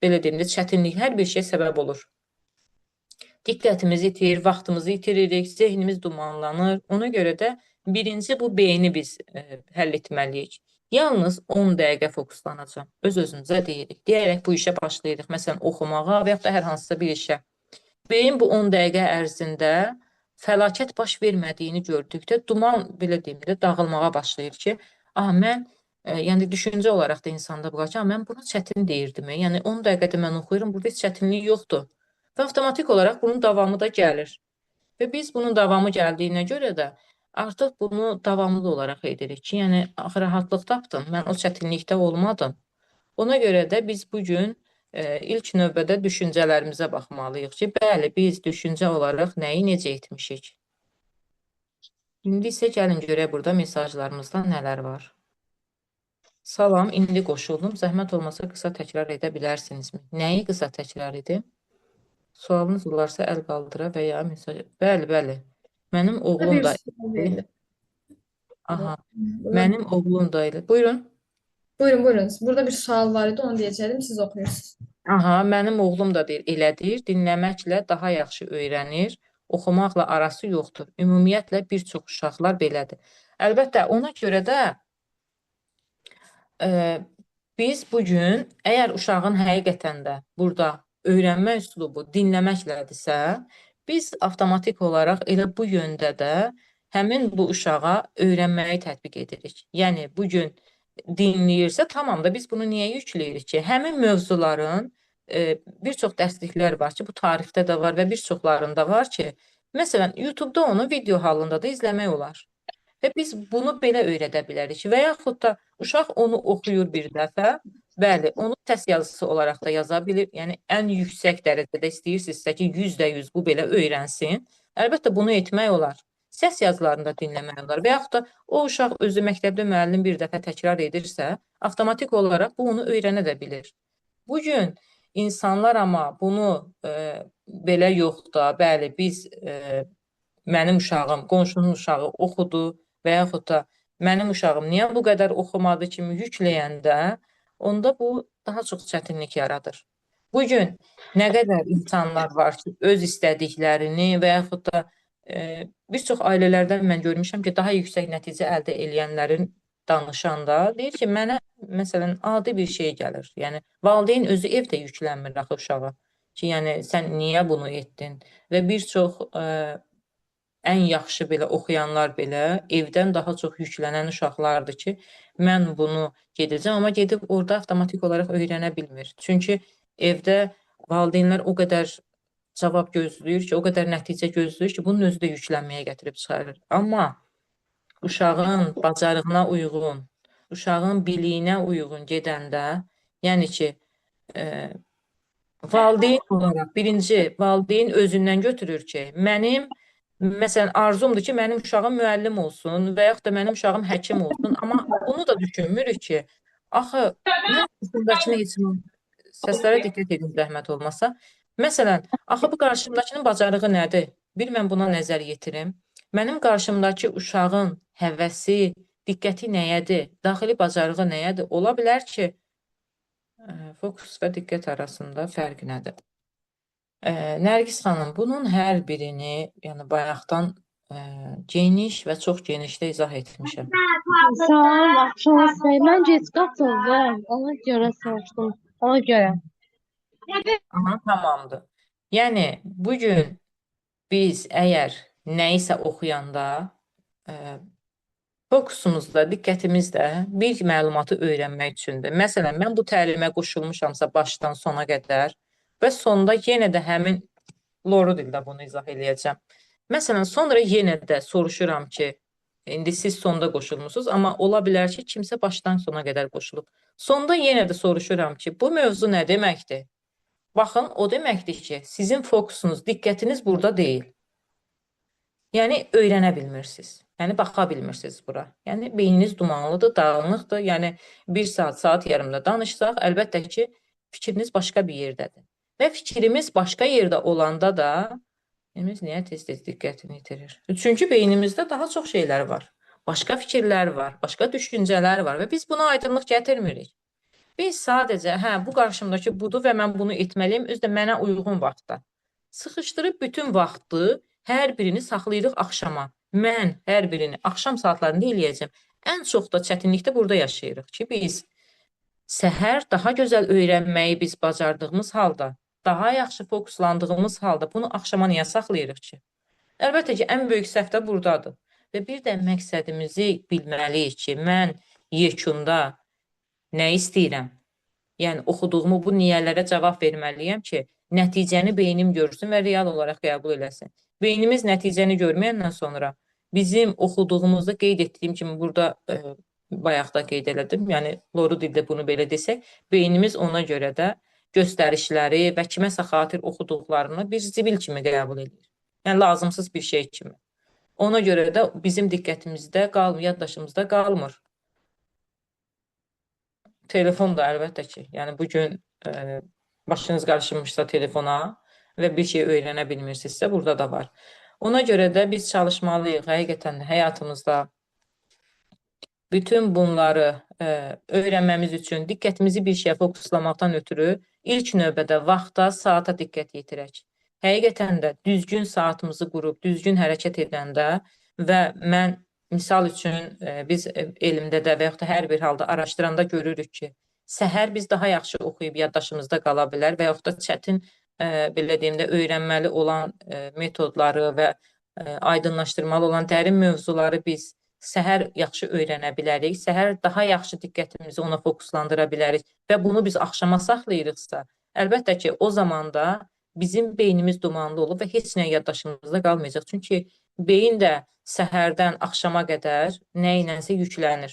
S2: belə deyim də çətinlik, hər bir şey səbəb olur. Diqqətimizi itirir, vaxtımızı itiririk, zehnimiz dumanlanır. Ona görə də birinci bu beyni biz həll etməliyik. Yalnız 10 dəqiqə fokuslanacam. Öz-özümüzə deyirik. Deyərək bu işə başlayırıq. Məsələn, oxumağa və yaxud da hər hansısa bir işə. Beyin bu 10 dəqiqə ərzində fəlakət baş vermədiyini gördükdə duman, belə deyim də, dağılmağa başlayır ki, mən yəni düşüncə olaraq da insanda bu ki, mən buna çətin deyirdim. Yəni 10 dəqiqədə mən oxuyuram, burada heç çətinlik yoxdur. Və avtomatik olaraq bunun davamı da gəlir. Və biz bunun davamı gəldiyinə görə də artıq bunu davamlı olaraq edirik ki, yəni axı rahatlıq tapdım, mən o çətinlikdə olmadım. Ona görə də biz bu gün ilk növbədə düşüncələrimizə baxmalıyıq ki, bəli, biz düşüncə olaraq nəyi necə etmişik. İndi isə gəlin görək burada mesajlarımızda nələr var. Salam, indi qoşuldum. Zəhmət olmasa qısa təkrar edə bilərsinizmi? Nəyi qısa təkrar edim? Sualınız olarsa əl qaldıra və ya mesaj... Bəli. Mənim oğlum da... Aha, mənim oğlum da elə. Buyurun.
S3: Buyurun. Burada bir sual var idi, onu deyəcəkdim, siz oxuyursunuz.
S2: Aha, mənim oğlum da deyir, elədir. Dinləməklə daha yaxşı öyrənir. Oxumaqla arası yoxdur. Ümumiyyətlə bir çox uşaqlar belədir. Əlbəttə, ona görə də biz bugün, əgər uşağın həqiqətən də burada öyrənmə üslubu dinləməklədirsə, biz avtomatik olaraq elə bu yöndə də həmin bu uşağa öyrənməyi tətbiq edirik. Yəni, bugün dinləyirsə, tamam da biz bunu niyə yükləyirik ki? Həmin mövzuların bir çox dərsliklər var ki, bu tarixdə də var və bir çoxlarında var ki, məsələn, YouTube-da onu video halında da izləmək olar. Və biz bunu belə öyrədə bilərik və yaxud da uşaq onu oxuyur bir dəfə, bəli, onu səs yazısı olaraq da yaza bilir. Yəni, ən yüksək dərəcədə istəyirsinizsə ki, 100% bu belə öyrənsin. Əlbəttə, bunu etmək olar. Səs yazılarını da dinləmək olar və yaxud da o uşaq özü məktəbdə müəllim bir dəfə təkrar edirsə, avtomatik olaraq bu onu öyrənə də bilir. Bugün insanlar amma bunu belə yox da, bəli, biz mənim uşağım, qonşunun uşağı oxudu və yaxud da mənim uşağım niyə bu qədər oxumadı kimi yükləyəndə, onda bu daha çox çətinlik yaradır. Bugün nə qədər insanlar var ki, öz istədiklərini və yaxud da bir çox ailələrdən mən görmüşəm ki, daha yüksək nəticə əldə edənlərin danışanda deyir ki, mənə məsələn adi bir şey gəlir. Yəni valideyn özü evdə yüklənmir axı uşağa ki, yəni sən niyə bunu etdin? Və bir çox ən yaxşı belə oxuyanlar belə evdən daha çox yüklənən uşaqlardır ki, mən bunu gedəcəm, amma gedib orada avtomatik olaraq öyrənə bilmir. Çünki evdə valideynlər o qədər cavab gözləyir ki, o qədər nəticə gözləyir ki, bunun özü də yüklənməyə gətirib çıxarır. Amma uşağın bacarığına uyğun, uşağın biliyinə uyğun gedəndə, yəni ki, valideyn olaraq, birinci, valideyn özündən götürür ki, mənim, məsələn, arzumdur ki, mənim uşağım müəllim olsun və yaxud da mənim uşağım həkim olsun, amma bunu da düşünmürük ki, axı, mən qarşımdakını heç səslərə diqqət edin, zəhmət olmasa. Məsələn, axı bu qarşımdakının bacarığı nədir? Bir, mən buna nəzər yetirim. Mənim qarşımdakı uşağın həvəsi, diqqəti nəyədir? Daxili bacarığı nəyədir? Ola bilər ki, fokus və diqqət arasında fərq nədir? Nərgiz xanım, bunun hər birini, yəni bayaqdan geniş və çox genişdə izah etmişəm.
S4: Salam, axşamınız xeyir. Mən gec qatıldım, ona görə soruşdum. Ona görə.
S2: Aha, tamamdır. Yəni, bugün biz əgər nəyisə oxuyanda fokusumuzda, diqqətimizdə bir məlumatı öyrənmək üçündür. Məsələn, mən bu təlimə qoşulmuşamsa başdan sona qədər və sonda yenə də həmin loru dildə bunu izah eləyəcəm. Məsələn, sonra yenə də soruşuram ki, indi siz sonda qoşulmusunuz, amma ola bilər ki, kimsə başdan sona qədər qoşulub. Sonda yenə də soruşuram ki, bu mövzu nə deməkdir? Baxın, o deməkdir ki, sizin fokusunuz, diqqətiniz burada deyil. Yəni, öyrənə bilmirsiniz. Yəni, baxa bilmirsiniz bura. Yəni, beyniniz dumanlıdır, dağınıqdır. Yəni, bir saat yarımda danışsaq, əlbəttə ki, fikriniz başqa bir yerdədir. Və fikrimiz başqa yerdə olanda da, beynimiz niyə tez-tez diqqətini itirir? Çünki beynimizdə daha çox şeylər var. Başqa fikirlər var, başqa düşüncələr var və biz buna aydınlıq gətirmirik. Biz sadəcə, bu qarşımdakı budur və mən bunu etməliyim, özü də mənə uyğun vaxtda. Sıxışdırıb bütün vaxtı, hər birini saxlayırıq axşama. Mən hər birini axşam saatlarında eləyəcəm. Ən çox da çətinlikdə burada yaşayırıq ki, biz səhər daha gözəl öyrənməyi biz bacardığımız halda, daha yaxşı fokuslandığımız halda bunu axşama niyə saxlayırıq ki? Əlbəttə ki, ən böyük səhv də burdadır. Və bir də məqsədimizi bilməliyik ki, mən yekunda nə istəyirəm? Yəni oxuduğumu bu niyələrə cavab verməliyəm ki, nəticəni beynim görsün və real olaraq qəbul eləsin. Beynimiz nəticəni görməyəndən sonra bizim oxuduğumuzda qeyd etdiyim kimi burada bayaq da qeyd elədim. Yəni loru dildə bunu belə desək, beynimiz ona görə də göstərişləri və kiməsə xatir oxuduqlarını bir zibil kimi qəbul edir. Yəni lazımsız bir şey kimi. Ona görə də bizim diqqətimizdə qalmır, yaddaşımızda qalmır. Telefon da əlbəttə ki, yəni bu gün başınız qarışmışsa telefona və bir şey öyrənə bilmirsinizsə, burada da var. Ona görə də biz çalışmalıyıq həqiqətən də həyatımızda bütün bunları öyrənməmiz üçün diqqətimizi bir şeyə fokuslamaqdan ötürü ilk növbədə vaxta, saata diqqət yetirək. Həqiqətən də düzgün saatımızı qurub, düzgün hərəkət edəndə və mən misal üçün biz elmdə də və yaxud da hər bir halda araşdıranda görürük ki, səhər biz daha yaxşı oxuyub yaddaşımızda qala bilər və yaxud da çətin belə deyim də öyrənməli olan metodları və aydınlaşdırmalı olan dərin mövzuları biz səhər yaxşı öyrənə bilərik, səhər daha yaxşı diqqətimizi ona fokuslandıra bilərik və bunu biz axşama saxlayırıqsa, əlbəttə ki, o zaman da bizim beynimiz dumanlı olub və heç nə yaddaşımızda qalmayacaq. Çünki beyin də səhərdən axşama qədər nə ilənsə yüklənir.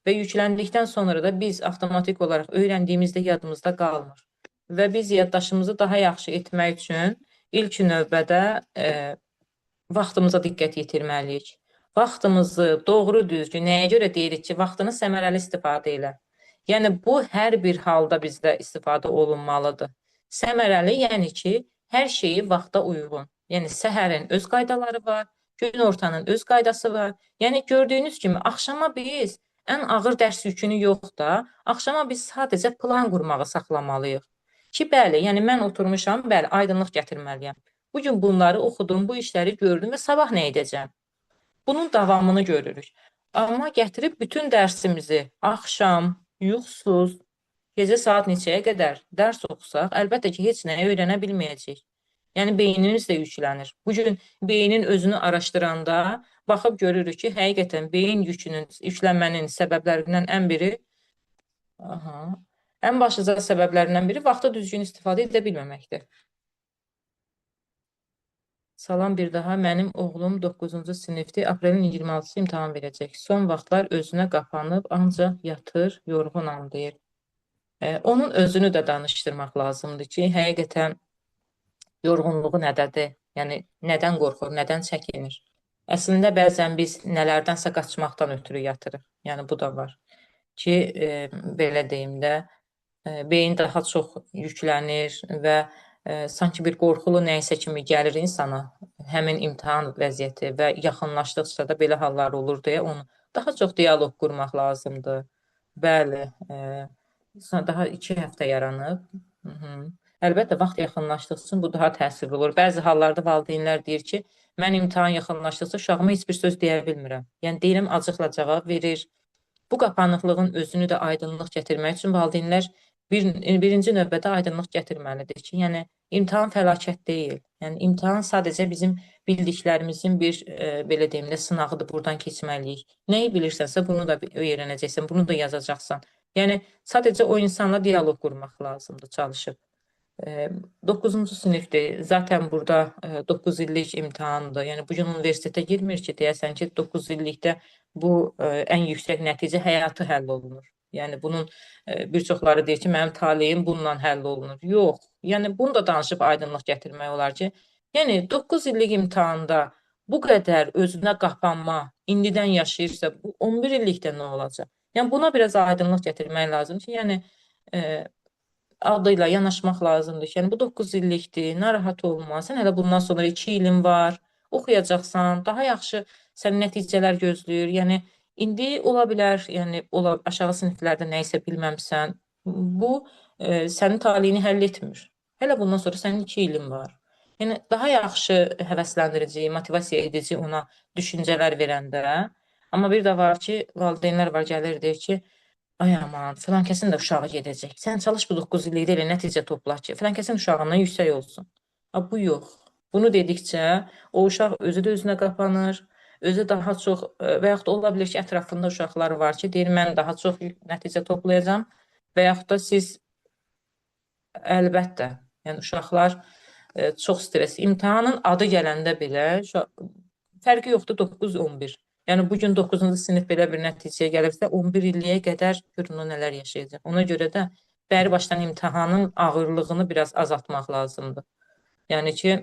S2: Və yükləndikdən sonra da biz avtomatik olaraq öyrəndiyimizdə yadımızda qalmır. Və biz yaddaşımızı daha yaxşı etmək üçün ilk növbədə vaxtımıza diqqət yetirməliyik. Vaxtımızı doğru düzgün, nəyə görə deyirik ki, vaxtını səmərəli istifadə elə. Yəni, bu hər bir halda bizdə istifadə olunmalıdır. Səmərəli, yəni ki, hər şeyi vaxta uyğun. Yəni, səhərin öz qaydaları var, gün ortanın öz qaydası var. Yəni, gördüyünüz kimi, axşama biz ən ağır dərs yükünü yox da, axşama biz sadəcə plan qurmağı saxlamalıyıq. Ki, bəli, yəni mən oturmuşam, bəli, aydınlıq gətirməliyəm. Bugün bunları oxudum, bu işləri gördüm və sabah nə edəcəm? Bunun davamını görürük. Amma gətirib bütün dərsimizi axşam, yuxusuz, gecə saat neçəyə qədər dərs oxusaq, əlbəttə ki, heç nəyə öyrənə bilməyəcəyik. Yəni, beynimiz də yüklənir. Bugün beynin özünü araşdıranda baxıb görürük ki, həqiqətən beyin yüklənmənin səbəblərindən ən başlıca səbəblərindən biri vaxta düzgün istifadə edə bilməməkdir. Salam bir daha, mənim oğlum 9-cu sinifdir, aprelin 26-sı imtahan verəcək. Son vaxtlar özünə qapanıb, ancaq yatır, yorğunam deyir. Onun özünü də danışdırmaq lazımdır ki, həqiqətən yorğunluğu nədədir? Yəni, nədən qorxur, nədən çəkinir? Əslində, bəzən biz nələrdənsə qaçmaqdan ötürü yatırıq. Yəni, bu da var. Ki, belə deyim də, beyin daha çox yüklənir və sanki bir qorxulu nəysə kimi gəlir insana, həmin imtahan vəziyyəti və yaxınlaşdıqca da belə hallar olur deyə onu daha çox diyaloq qurmaq lazımdır. Bəli, daha 2 həftə yaranıb. Əlbəttə, vaxt yaxınlaşdıqca bu daha təsirli olur. Bəzi hallarda valideynlər deyir ki, mən imtahan yaxınlaşdıqca uşağıma heç bir söz deyə bilmirəm. Yəni, deyirəm, acıqla cavab verir. Bu qapanıqlığın özünü də aydınlıq gətirmək üçün valideynlər birinci növbədə aydınlıq gətirməlidir ki, yəni imtahan fəlakət deyil. Yəni imtahan sadəcə bizim bildiklərimizin bir belə deyim də sınağıdır, buradan keçməliyik. Nəyi bilirsənsə bunu da öyrənəcəksən, bunu da yazacaqsan. Yəni sadəcə o insanla diyaloq qurmaq lazımdır, çalışıb. 9-cu sinifdir. Zaten burada 9 illik imtahandır. Yəni bugün universitetə girmir ki, deyəsən ki, 9 illikdə bu ən yüksək nəticə həyatı həll olunur. Yəni bunun bir çoxları deyir ki, mənim taleyim bununla həll olunur. Yox. Yəni bunu da danışıb aydınlıq gətirmək olar ki, yəni 9 illik imtahanda bu qədər özünə qapanma, indidən yaşayırsa, bu 11 illikdə nə olacaq? Yəni buna biraz aydınlıq gətirmək lazımdır ki, yəni adıyla yanaşmaq lazımdır ki, yəni bu 9 illikdir, narahat olma, sən hələ bundan sonra 2 ilin var, oxuyacaqsan, daha yaxşı sən nəticələr gözləyir. Yəni indi ola bilər, yəni aşağı siniflərdə nə isə bilməmsən, bu sənin taleyini həll etmir. Hələ bundan sonra sənin 2 ilin var. Yəni daha yaxşı həvəsləndirici, motivasiya edici ona düşüncələr verəndə, amma bir də var ki, valideynlər var gəlir deyir ki, ay aman, filan kəsin də uşağı gedəcək. Sən çalış bu 9 illikdə elə nəticə topla ki, filan kəsin uşağından yüksək olsun. Bu yox. Bunu dedikcə o uşaq özü də özünə qapanır, özü daha çox və yaxud da ola bilər ki, ətrafında uşaqlar var ki, deyir mən daha çox nəticə toplayacağam və yaxud da siz əlbəttə, yəni uşaqlar çox stres. İmtahanın adı gələndə belə fərqi yoxdur 9-11. Yəni bugün 9-cu sinif belə bir nəticəyə gəlirsə, 11 illiyə qədər görün o nələr yaşayacaq. Ona görə də bəri başdan imtahanın ağırlığını biraz azaltmaq lazımdır. Yəni ki,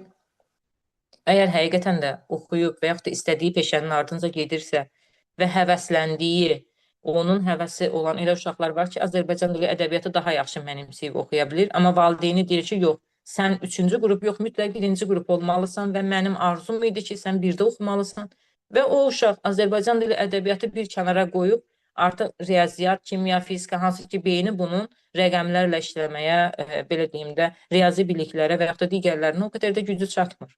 S2: əgər həqiqətən də oxuyub və yaxud da istədiyi peşənin ardınca gedirsə və həvəsləndiyi, onun həvəsi olan elə uşaqlar var ki, Azərbaycan dili ədəbiyyatı daha yaxşı mənimsəyib oxuya bilir, amma valideyni deyir ki, yox, sən 3-cü qrup yox, mütləq 1-ci qrup olmalısan və mənim arzum idi ki, sən 1-də oxumalısan və o uşaq Azərbaycan dili ədəbiyyatı bir kənara qoyub, artıq riyaziyyat, kimya, fizika, hansı ki, beyni bunun rəqəmlərlə işləməyə, belə deyim də, riyazi biliklərə və yaxud da digərlərinə o qədər də gücü çatmır.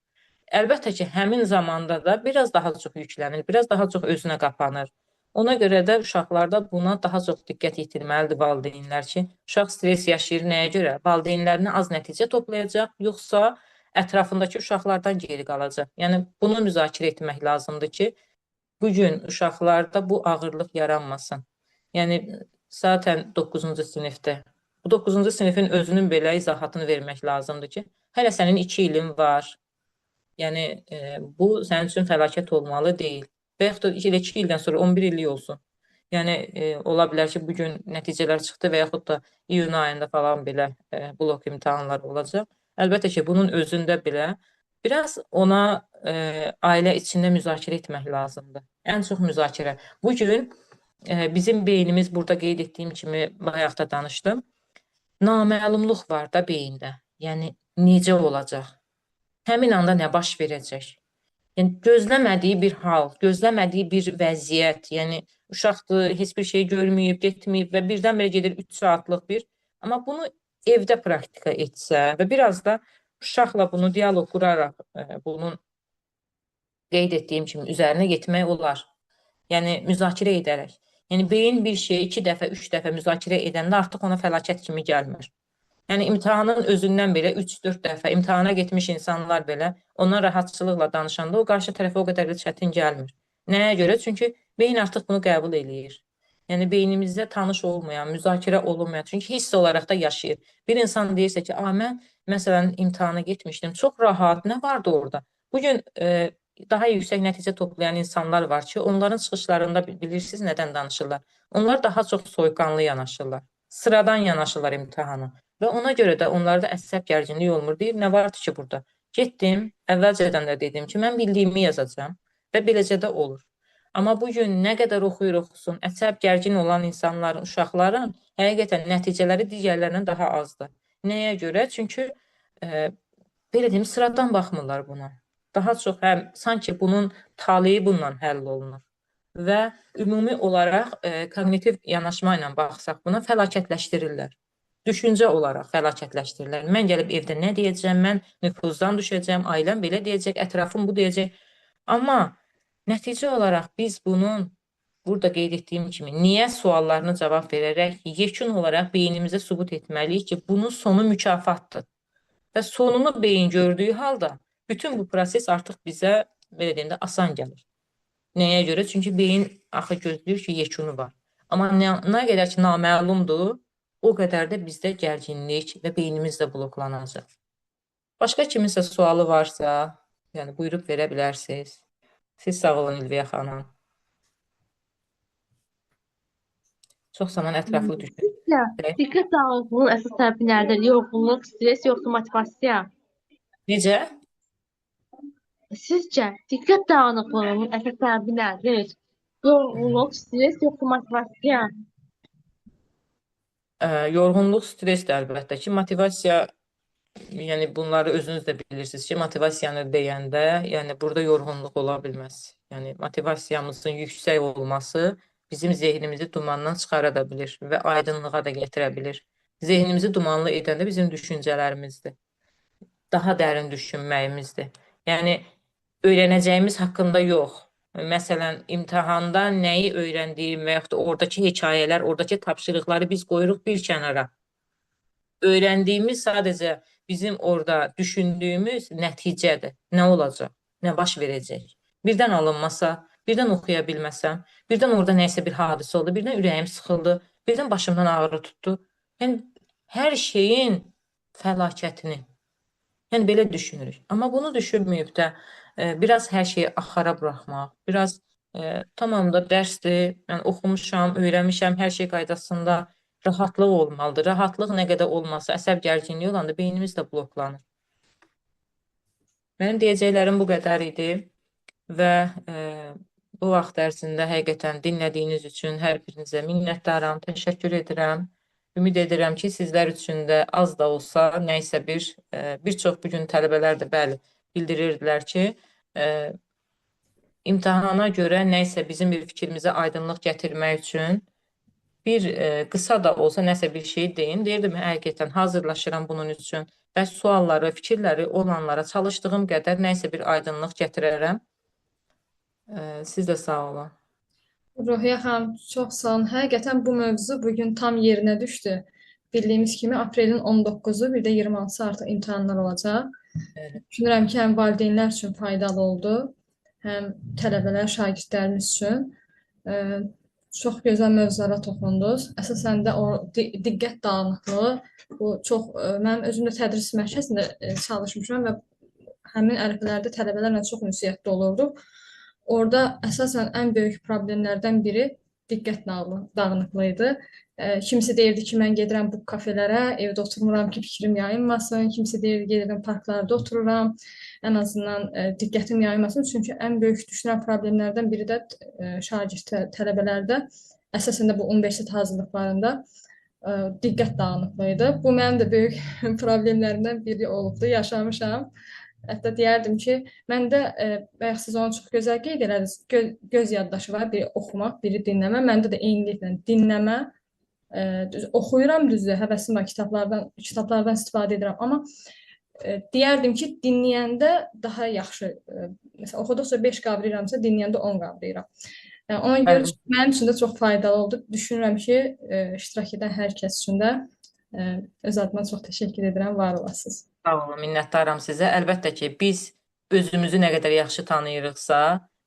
S2: Əlbəttə ki, həmin zamanda da biraz daha çox yüklənir, biraz daha çox özünə qapanır. Ona görə də uşaqlarda buna daha çox diqqət yetirməlidir valideynlər ki, uşaq stres yaşayır nəyə görə? Valideynlərinə az nəticə toplayacaq, yoxsa ətrafındakı uşaqlardan geri qalacaq. Yəni, bunu müzakirə etmək lazımdır ki, bugün uşaqlarda bu ağırlıq yaranmasın. Yəni, zaten 9-cu sinifdə. Bu 9-cu sinifin özünün belə izahatını vermək lazımdır ki, hələ sənin 2 ilin var. Yəni, bu sənin üçün fəlakət olmalı deyil. Və yaxud da 2 ildən sonra 11 illik olsun. Yəni, ola bilər ki, bugün nəticələr çıxdı və yaxud da iyun ayında falan belə blok imtahanlar olacaq. Əlbəttə ki, bunun özündə belə biraz ona ailə içində müzakirə etmək lazımdır. Ən çox müzakirə. Bugün bizim beynimiz, burada qeyd etdiyim kimi bayaq da danışdım, naməlumluq var da beyində. Yəni, necə olacaq? Həmin anda nə baş verəcək? Yəni, gözləmədiyi bir hal, gözləmədiyi bir vəziyyət, yəni uşaqdır, heç bir şey görməyib, getməyib və birdən-birə gedir 3 saatlıq bir. Amma bunu evdə praktika etsə və biraz da uşaqla bunu dialoq quraraq, bunun qeyd etdiyim kimi üzərinə getmək olar. Yəni, müzakirə edərək. Yəni, beyin bir şeyi 2 dəfə, 3 dəfə müzakirə edəndə artıq ona fəlakət kimi gəlmir. Yəni, imtahanın özündən belə 3-4 dəfə imtahana getmiş insanlar belə ona rahatçılıqla danışanda o qarşı tərəfə o qədər də çətin gəlmir. Nəyə görə? Çünki beyin artıq bunu qəbul eləyir. Yəni, beynimizdə tanış olmayan, müzakirə olunmayan, çünki hiss olaraq da yaşayır. Bir insan deyirsə ki, mən məsələn imtahana getmişdim, çox rahat, nə vardı orada? Bugün daha yüksək nəticə toplayan insanlar var ki, onların çıxışlarında bilirsiniz nədən danışırlar? Onlar daha çox soyuqqanlı yanaşırlar, sıradan yanaşırlar imtahana. Və ona görə də onlarda əsəb gərginlik olmur. Deyir, nə vardı ki burada? Getdim, əvvəlcədən də dedim ki, mən bildiyimi yazacağam və beləcə də olur. Amma bugün nə qədər oxuyur oxusun, əsəb gərgin olan insanların, uşaqların həqiqətən nəticələri digərlərindən daha azdır. Nəyə görə? Çünki belə deyim, sıradan baxmırlar buna. Daha çox sanki bunun taleyi bununla həll olunur. Və ümumi olaraq kognitiv yanaşma ilə baxsaq buna fəlakətləşdirirlər. Düşüncə olaraq fəlakətləşdirirlər. Mən gəlib evdə nə deyəcəm, mən nüfuzdan düşəcəm, ailəm belə deyəcək, ətrafım bu deyəcək. Amma nəticə olaraq biz bunun, burada qeyd etdiyim kimi, niyə suallarını cavab verərək yekun olaraq beynimizə sübut etməliyik ki, bunun sonu mükafatdır. Və sonunu beyin gördüyü halda bütün bu proses artıq bizə, belə deyim də, asan gəlir. Nəyə görə? Çünki beyin axı gözləyir ki, yekunu var. Amma nə qədər ki, naməlumdur, o qədər də bizdə gərginlik və beynimiz də bloklanacaq. Başqa kiminsə sualı varsa, yəni buyurub verə bilərsiniz. Siz sağ olun İlviyə xanım. Çox zaman ətraflı düşün.
S4: Diqqət dağınıklığının əsas səbəbi nədir? Yorğunluq, stres, yoxsa motivasiya?
S2: Necə?
S4: Sizcə diqqət dağınıklığının əsas səbəbi nədir? Yorğunluq, stres, yoxsa motivasiya?
S2: Yorğunluq, stres də əlbəttə ki, motivasiya, yəni bunları özünüz də bilirsiniz ki, motivasiyanı deyəndə, yəni burada yorğunluq ola bilməz. Yəni motivasiyamızın yüksək olması bizim zehnimizi dumandan çıxara da bilir və aydınlığa da gətirə bilir. Zehnimizi dumanlı edəndə bizim düşüncələrimizdir. Daha dərin düşünməyimizdir. Yəni öyrənəcəyimiz haqqında yox. Məsələn, imtahanda nəyi öyrəndiyim və yaxud da oradakı hekayələr, oradakı tapşırıqları biz qoyuruq bir kənara. öyrəndiyimiz sadəcə bizim orada düşündüyümüz nəticədir. Nə olacaq? Nə baş verəcək? Birdən alınmasa, birdən oxuya bilməsəm, birdən orada nəsə bir hadisə oldu, birdən ürəyim sıxıldı, birdən başımdan ağrı tutdu. Yəni hər şeyin fəlakətini. Yəni belə düşünürük. Amma bunu düşünməyib də biraz hər şeyi axara buraxmaq, biraz tamam da dərsdir, mən oxumuşam, öyrənmişəm, hər şey qaydasında rahatlıq olmalıdır. Rahatlıq nə qədər olmasa, əsəb gərginliyi olanda beynimiz də bloklanır. Mənim deyəcəklərim bu qədər idi və bu vaxt ərzində həqiqətən dinlədiyiniz üçün hər birinizə minnətdaram, təşəkkür edirəm. Ümid edirəm ki, sizlər üçün də az da olsa nəysə bir çox bugün tələbələr də bəli bildirirdilər ki, imtahana görə nəysə bizim bir fikrimizə aydınlıq gətirmək üçün bir qısa da olsa nəsə bir şey deyin. Deyirdim, həqiqətən hazırlaşıram bunun üçün və sualları, fikirləri olanlara çalışdığım qədər nəysə bir aydınlıq gətirərəm. Siz də sağ olun.
S3: Ruhiyyə xanım, çox sağ olun. Həqiqətən bu mövzu bugün tam yerinə düşdü. Bildiyimiz kimi aprelin 19-u, bir də 26-sı artıq imtahanlar olacaq.
S2: Evet.
S3: Düşünürəm ki, həm valideynlər üçün faydalı oldu, həm tələbələr, şagirdlərimiz üçün. Çox gözəl mövzulara toxundunuz. Əsasən də o diqqət dağınıqlığı, bu çox, mənim özüm də tədris mərkəzində çalışmışam və həmin ərəfələrdə tələbələrlə çox ünsiyyətdə olurduq. Orada əsasən ən böyük problemlərdən biri diqqət dağınıqlığı idi. Kimisi deyirdi ki, mən gedirəm bu kafelərə, evdə oturmuram ki, fikrim yayınmasın. Kimisi deyirdi, gedirəm parklarda otururam, ən azından diqqətim yayınmasın. Çünki ən böyük düşünən problemlərdən biri də şagird tələbələrdə, əsasən də bu universitet hazırlıqlarında diqqət dağınıqlığı idi. Bu mənim də böyük problemlərimdən biri olubdu, yaşamışam. Hətta deyərdim ki, məndə bayaq siz onu çox gözəl qeyd elədiniz, göz yaddaşı var, biri oxumaq, biri dinləmə. Məndə də eyniliklə dinləmə, oxuyuram düzdür, həvəsim var, kitablardan istifadə edirəm, amma deyərdim ki, dinləyəndə daha yaxşı, məsələn, oxuduqca 5 qavrayıramsa, dinləyəndə 10 qavrayıram. Ona görə mənim üçün də çox faydalı oldu. Düşünürəm ki, iştirak edən hər kəs üçün də öz adıma çox təşəkkür edirəm, var olasınız.
S2: Sağ olun, minnətdaram sizə. Əlbəttə ki, biz özümüzü nə qədər yaxşı tanıyırıqsa,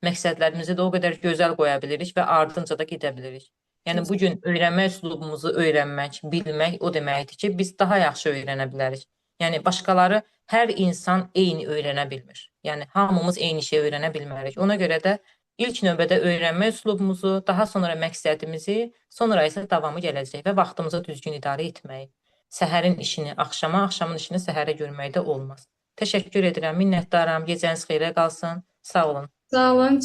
S2: məqsədlərimizi də o qədər gözəl qoya bilirik və ardınca da gedə bilirik. Yəni, bugün öyrənmə üslubumuzu öyrənmək, bilmək o deməkdir ki, biz daha yaxşı öyrənə bilərik. Yəni, başqaları, hər insan eyni öyrənə bilmir. Yəni, hamımız eyni şey öyrənə bilmərik. Ona görə də ilk növbədə öyrənmə üslubumuzu, daha sonra məqsədimizi, sonra isə davamı gələcək və vaxtımızı düzgün idarə etməyi. Səhərin işini axşama, axşamın işini səhərə görməkdə olmaz. Təşəkkür edirəm, minnətdaram, gecəniz xeyrə qalsın, sağ olun.
S3: Sağ olun.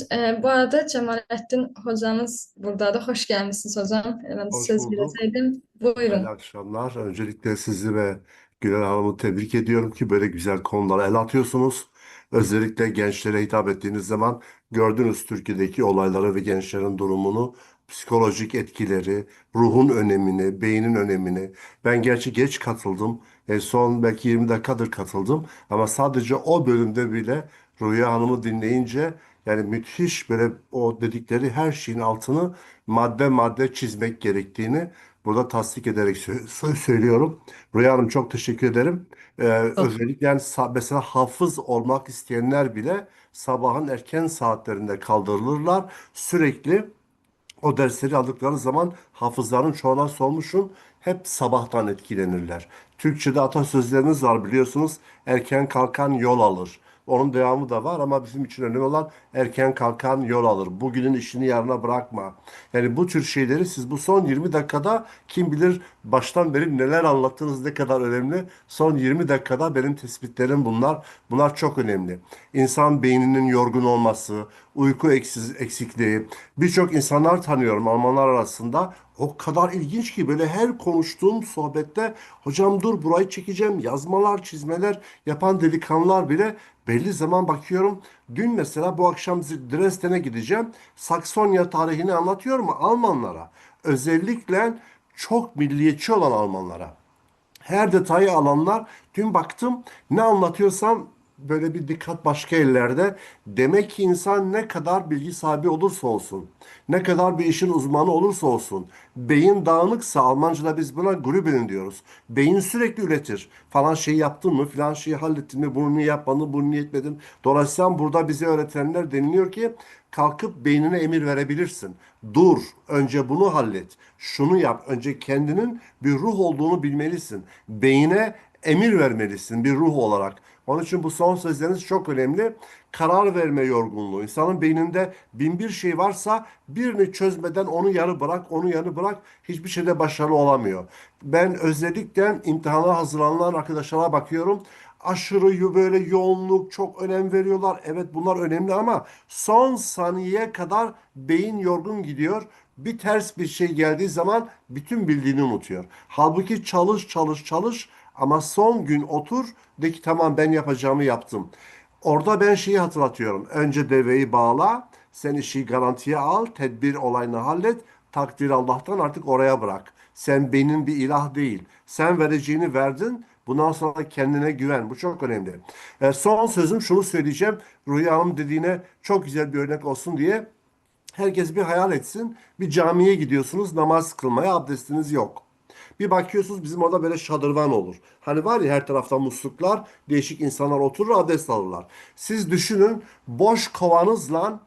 S3: Bu arada Cəmaləddin hocamız buradadır. Xoş gəlmişsiniz hocam. Ben
S5: Hoş
S3: söz
S5: bulduk.
S3: verəcəydim. Buyurun.
S5: Hayırlı akşamlar. Öncelikle sizi ve Güler Hanım'ı tebrik ediyorum ki böyle güzel konulara el atıyorsunuz. Özellikle gençlere hitap ettiğiniz zaman gördünüz Türkiye'deki olayları ve gençlerin durumunu, psikolojik etkileri, ruhun önemini, beynin önemini. Ben gerçi geç katıldım. Son belki 20 dakikadır katıldım. Ama sadece o bölümde bile Rüya Hanım'ı dinleyince yani müthiş böyle o dedikleri her şeyin altını madde madde çizmek gerektiğini burada tasdik ederek söylüyorum. Rüya Hanım çok teşekkür ederim. Özellikle yani mesela hafız olmak isteyenler bile sabahın erken saatlerinde kaldırılırlar. Sürekli o dersleri aldıkları zaman hafızların çoğuna sormuşum. Hep sabahtan etkilenirler. Türkçe'de atasözleriniz var biliyorsunuz. Erken kalkan yol alır. Onun devamı da var ama bizim için önemli olan erken kalkan yol alır. Bugünün işini yarına bırakma. Yani bu tür şeyleri siz bu son 20 dakikada kim bilir baştan beri neler anlattığınız ne kadar önemli. Son 20 dakikada benim tespitlerim bunlar. Bunlar çok önemli. İnsan beyninin yorgun olması, uyku eksikliği. Birçok insanlar tanıyorum Almanlar arasında. O kadar ilginç ki böyle her konuştuğum sohbette hocam dur burayı çekeceğim yazmalar çizmeler yapan delikanlılar bile belli zaman bakıyorum. Dün mesela bu akşam Dresden'e gideceğim. Saksonya tarihini anlatıyorum Almanlara. Özellikle çok milliyetçi olan Almanlara. Her detayı alanlar dün baktım ne anlatıyorsam böyle bir dikkat başka ellerde. Demek ki insan ne kadar bilgi sahibi olursa olsun, ne kadar bir işin uzmanı olursa olsun, beyin dağınıksa Almanca'da biz buna Grübeln diyoruz. Beyin sürekli üretir. Falan şeyi yaptın mı, falan şeyi hallettin mi, bunu niye yapmadın, bunu niye etmedin. Dolayısıyla burada bize öğretenler deniliyor ki kalkıp beynine emir verebilirsin. Dur, önce bunu hallet. Şunu yap. Önce kendinin bir ruh olduğunu bilmelisin. Beyine emir vermelisin bir ruh olarak. Onun için bu son sözleriniz çok önemli. Karar verme yorgunluğu. İnsanın beyninde bin bir şey varsa birini çözmeden onu yarı bırak, onu yarı bırak. Hiçbir şeyde başarılı olamıyor. Ben özellikle imtihana hazırlanan arkadaşlara bakıyorum. Aşırı böyle yoğunluk, çok önem veriyorlar. Evet bunlar önemli ama son saniyeye kadar beyin yorgun gidiyor. Bir ters bir şey geldiği zaman bütün bildiğini unutuyor. Halbuki çalış çalış çalış ama son gün otur de ki tamam ben yapacağımı yaptım. Orada ben şeyi hatırlatıyorum. Önce deveyi bağla, sen işi garantiye al, tedbir olayını hallet, takdir Allah'tan artık oraya bırak. Sen benim bir ilah değil. Sen vereceğini verdin. Bundan sonra kendine güven. Bu çok önemli. Son sözüm şunu söyleyeceğim. Rüya Hanım dediğine çok güzel bir örnek olsun diye. Herkes bir hayal etsin. Bir camiye gidiyorsunuz namaz kılmaya abdestiniz yok. Bir bakıyorsunuz bizim orada böyle şadırvan olur. Hani var ya her tarafta musluklar, değişik insanlar oturur abdest alırlar. Siz düşünün boş kovanızla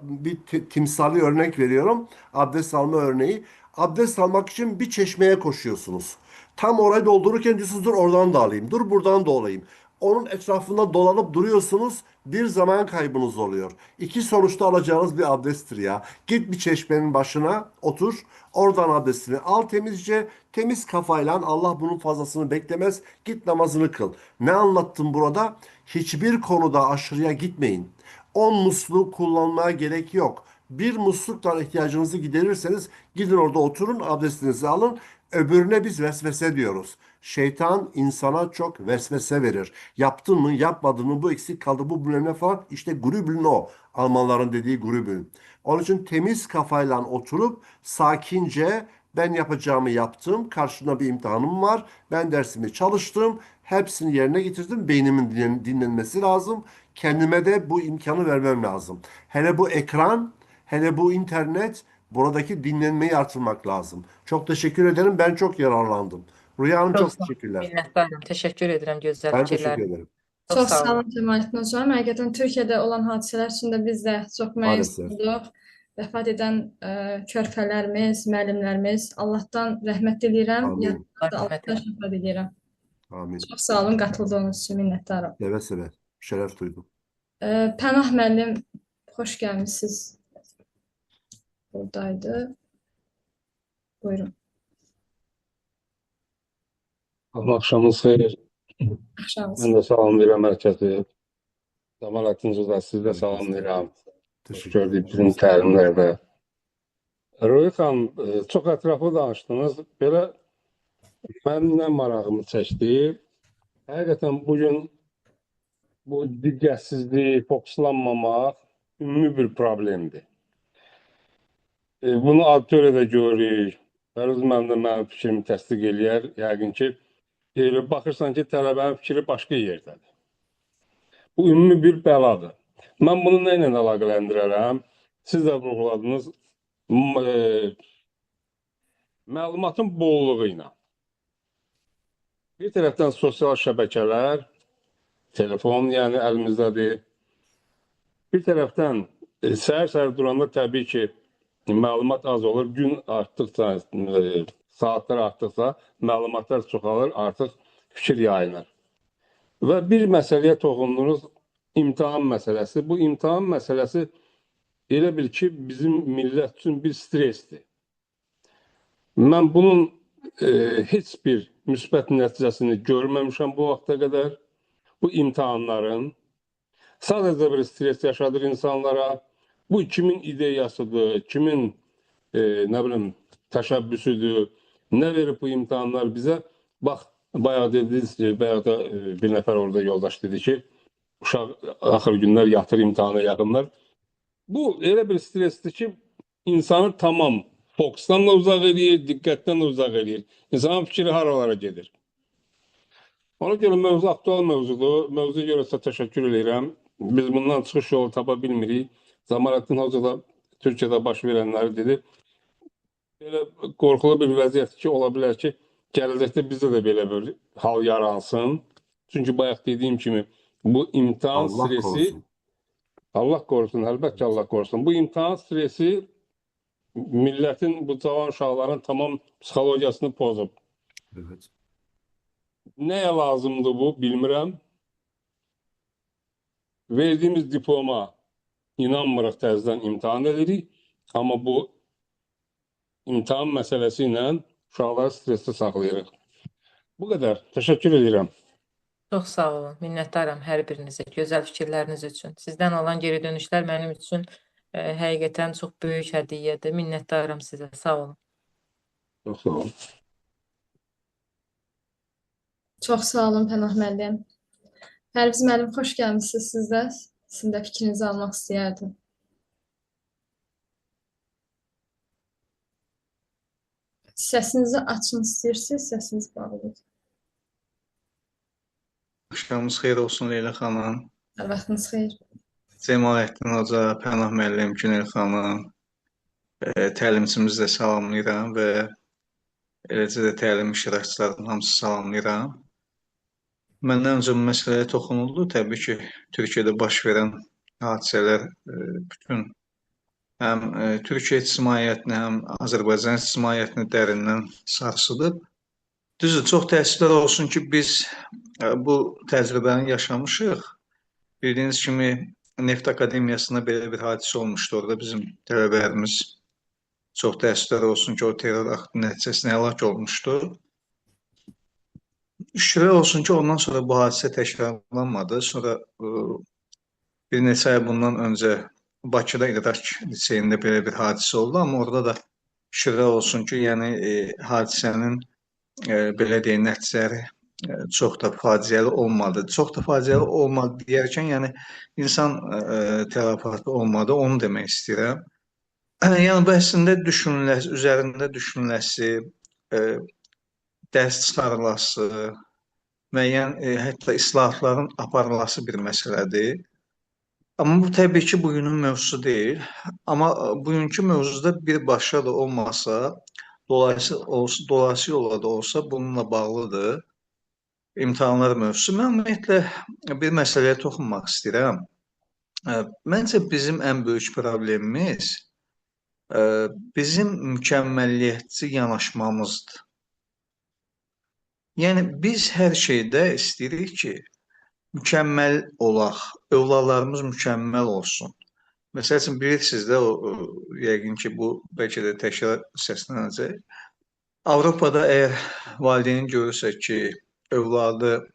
S5: bir timsali örnek veriyorum. Abdest alma örneği. Abdest almak için bir çeşmeye koşuyorsunuz. Tam orayı doldururken diyorsunuz dur oradan da alayım. Dur buradan da alayım. Onun etrafında dolanıp duruyorsunuz. Bir zaman kaybınız oluyor. İki sonuçta alacağınız bir abdesttir ya. Git bir çeşmenin başına otur. Oradan abdestini al temizce. Temiz kafayla Allah bunun fazlasını beklemez. Git namazını kıl. Ne anlattım burada? Hiçbir konuda aşırıya gitmeyin. 10 musluğu kullanmaya gerek yok. Bir musluktan ihtiyacınızı giderirseniz gidin orada oturun abdestinizi alın. Öbürüne biz vesvese diyoruz. Şeytan insana çok vesvese verir. Yaptın mı yapmadın mı bu eksik kaldı bu bilmem ne falan. İşte grübün o. Almanların dediği grübün. Onun için temiz kafayla oturup sakince ben yapacağımı yaptım. Karşımda bir imtihanım var. Ben dersimi çalıştım. Hepsini yerine getirdim. Beynimin dinlenmesi lazım. Kendime de bu imkanı vermem lazım. Hele bu ekran, hele bu internet buradaki dinlenmeyi artırmak lazım. Çok teşekkür ederim. Ben çok yararlandım. Rüya Hanım
S2: Çox
S5: çok
S2: sağ ol.
S5: teşekkürler.
S2: Minnətdaram. Təşəkkür edirəm gözəl
S5: Ben teşekkür
S2: fikirlərin.
S5: ederim.
S2: Çox
S3: Çox
S2: sağ
S3: sağ
S2: olun.
S3: olun Cəmaləddin hocam. Həqiqətən Türkiyədə olan hadisələr üçün də biz də çox məyus
S5: Maalesef.
S3: olduq. Vəfat edən körpələrimiz, müəllimlərimiz, Allahdan rəhmət diləyirəm.
S5: Amin.
S3: Yadlarına da
S2: Rəhmət
S3: Allahdan şəfa diləyirəm.
S5: Amin.
S3: Çox sağ olun qatıldığınız üçün minnətdaram.
S5: Seve seve. Şeref duydum.
S3: Pənah müəllim, xoş gəlmisiniz. Buradaydı. Buyurun.
S6: Axşamınız xeyir.
S3: Axşamınız.
S6: Mən də salamlayıram mərkəzi. Cəmaləddin Cüzə, sizi də salamlayıram.
S5: Teşekkür
S6: Gördük
S5: ederim.
S6: bizim təlimlərdə. Röya xanım, çox ətraflı danışdınız. Belə mənim nə marağımı çəkdi. Həqiqətən bugün bu diqqətsizlik, fokuslanmamaq ümumi bir problemdir. Bunu auditoriya da görürük. Fəruz müəllim də mənim fikrimi təsdiq eləyər. Yəqin ki, baxırsan ki, tələbənin fikri başqa yerdədir. Bu ümumi bir bəladır. Mən bunu nə ilə əlaqələndirərəm? Siz də vurğuladınız. Məlumatın bolluğu ilə. Bir tərəfdən sosial şəbəkələr, telefon yəni əlimizdədir. Bir tərəfdən səhər-səhər duranda təbii ki, məlumat az olur. Gün artdıqca, saatlar artdıqca məlumatlar çoxalır, artıq fikir yayılır. Və bir məsələyə toxundunuz, imtahan məsələsi. Bu imtahan məsələsi elə bil ki, bizim millət üçün bir stresdir. Mən bunun heç bir müsbət nəticəsini görməmişəm bu vaxta qədər. Bu imtahanların sadəcə bir stres yaşadır insanlara. Bu kimin ideyasıdır, kimin nə bilim təşəbbüsüdür, nə verir bu imtahanlar bizə? Bax, bayağı dediniz ki, bayağı da bir nəfər orada yoldaş dedi ki, uşaq axır günlər yatır imtahana yaxınlar. Bu elə bir stresdir ki, insanı tamam fokusdan da uzaq edir, diqqətdən də uzaq edir. İnsanın fikri haralara gedir. Ona görə mövzu aktual mövzudur. Mövzuya görə sizə təşəkkür edirəm. Biz bundan çıxış yolu tapa bilmirik. Camalettin Hoca da Türkiyədə baş verənləri dedi. Belə qorxulu bir vəziyyət ki, ola bilər ki, gələcəkdə bizdə də belə bir hal yaransın. Çünki bayaq dediyim kimi bu imtahan
S5: Allah
S6: stresi,
S5: korusun.
S6: Allah korusun, əlbəttə Allah korusun. Bu imtahan stresi millətin, bu cavan uşaqların tamam psixologiyasını pozub.
S5: Evet.
S6: Nəyə lazımdır bu, bilmirəm. Verdiyimiz diploma inanmırıq təzədən imtahan edirik. Amma bu imtahan məsələsi ilə uşaqları stresli saxlayırıq. Bu qədər. Təşəkkür edirəm.
S2: Çox sağ olun. Minnətdaram hər birinizə gözəl fikirləriniz üçün. Sizdən olan geri dönüşlər mənim üçün həqiqətən çox böyük hədiyyədir. Minnətdaram sizə. Sağ olun.
S6: Çox sağ olun.
S3: Çox sağ olun Pənah müəllim. Pərviz müəllim, xoş gəlmisiniz siz də. Sizin də fikrinizi almaq istəyərdim. Səsinizi açın istəyirsiniz, səsiniz bağlıdır.
S7: Axşamınız xeyir olsun Leyla xanım.
S3: Hər vaxtınız xeyir.
S7: Cemalettin Hoca, Pənah müəllim, Günel xanım, təlimçimizi də salamlayıram və eləcə də təlim iştirakçılarının hamısı salamlayıram. Məndən öncə bu məsələyə toxunuldu. Təbii ki, Türkiyədə baş verən hadisələr bütün həm Türkiyə ictimaiyyətini, həm Azərbaycan ictimaiyyətini dərindən sarsıdıb. Düzdür, çox təəssüflər olsun ki, biz bu təcrübəni yaşamışıq. Bildiyiniz kimi Neft Akademiyasında belə bir hadisə olmuşdu. Orada bizim tələbələrimiz çox təəssüflər olsun ki, o terror aktı nəticəsində həlak olmuşdu. Şükürlər olsun ki, ondan sonra bu hadisə təkrarlanmadı. Sonra bir neçə ay bundan öncə Bakıda İdrak liseyində belə bir hadisə oldu. Amma orada da şükürlər olsun ki, yəni hadisənin belə deyək, nəticələri çox da faciəli olmadı. Çox da faciəli olmadı deyərkən, yəni insan tələfatı olmadı, onu demək istəyirəm. Yəni bu əslində düşünüləsi, üzərində düşünüləsi, dərs çıxarılası, müəyyən hətta islahatların aparılması bir məsələdir. Amma bu təbii ki, bugünün mövzusu deyil. Amma bugünkü mövzuda birbaşa da olmasa, dolayısı yolla da olsa bununla bağlıdır. İmtahanlar mövzusu. Mən ümumiyyətlə bir məsələyə toxunmaq istəyirəm. Məncə bizim ən böyük problemimiz bizim mükəmməlliyətçi yanaşmamızdır. Yəni biz hər şeydə istəyirik ki, mükəmməl olaq, övladlarımız mükəmməl olsun. Məsəl üçün bilirsiniz də, yəqin ki, bu bəlkə də təkrar səslənəcək. Avropada əgər valideyn görürsə ki, övladı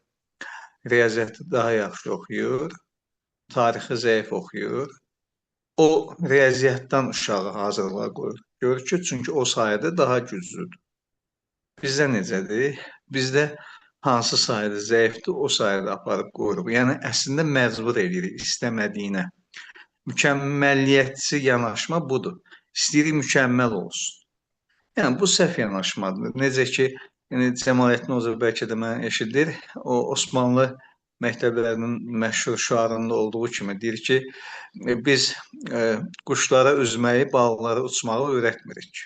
S7: riyaziyyatı daha yaxşı oxuyur, tarixi zəif oxuyur, o riyaziyyatdan uşağı hazırlığa qoyur. Görür ki, çünki o sayədə daha güclüdür. Bizdə necədir? Bizdə hansı sayədə zəifdir, o sayədə aparıb qoyuruq. Yəni, əslində məcbur edirik istəmədiyinə. Mükəmməliyyətçi yanaşma budur. İstəyirik mükəmməl olsun. Yəni, bu səhv yanaşmadır. Necə ki, Cemalettin Hoca bəlkə də məni eşidir, o Osmanlı məktəblərinin məşhur şüarında olduğu kimi deyir ki, biz quşlara üzməyi, balıqlara uçmağı öyrətmirik.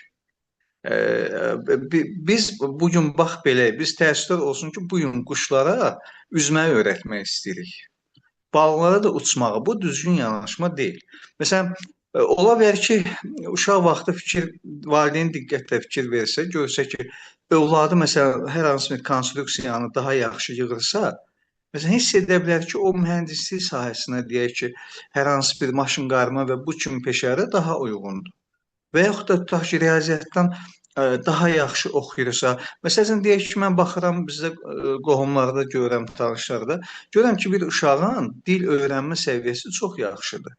S7: Biz bugün bax belə, biz təəssüflər olsun ki, bugün quşlara üzməyi öyrətmək istəyirik. Balıqlara da uçmağı, bu düzgün yanaşma deyil. Məsələn, ola bilər ki, uşaq vaxtı valideyn diqqətlə fikir versə, görsə ki, övladı məsələn, hər hansı bir konstruksiyanı daha yaxşı yığırsa, məsələn, hiss edə bilər ki, o mühəndislik sahəsinə deyək ki, hər hansı bir maşın qarma və bu kimi peşələrə daha uyğundur. Və yaxud da tutaq ki, riyaziyyatdan daha yaxşı oxuyursa, məsələn, deyək ki, mən baxıram, bizdə qohumlarda görürəm, tanışlarda, görürəm ki, bir uşağın dil öyrənmə səviyyəsi çox yaxşıdır.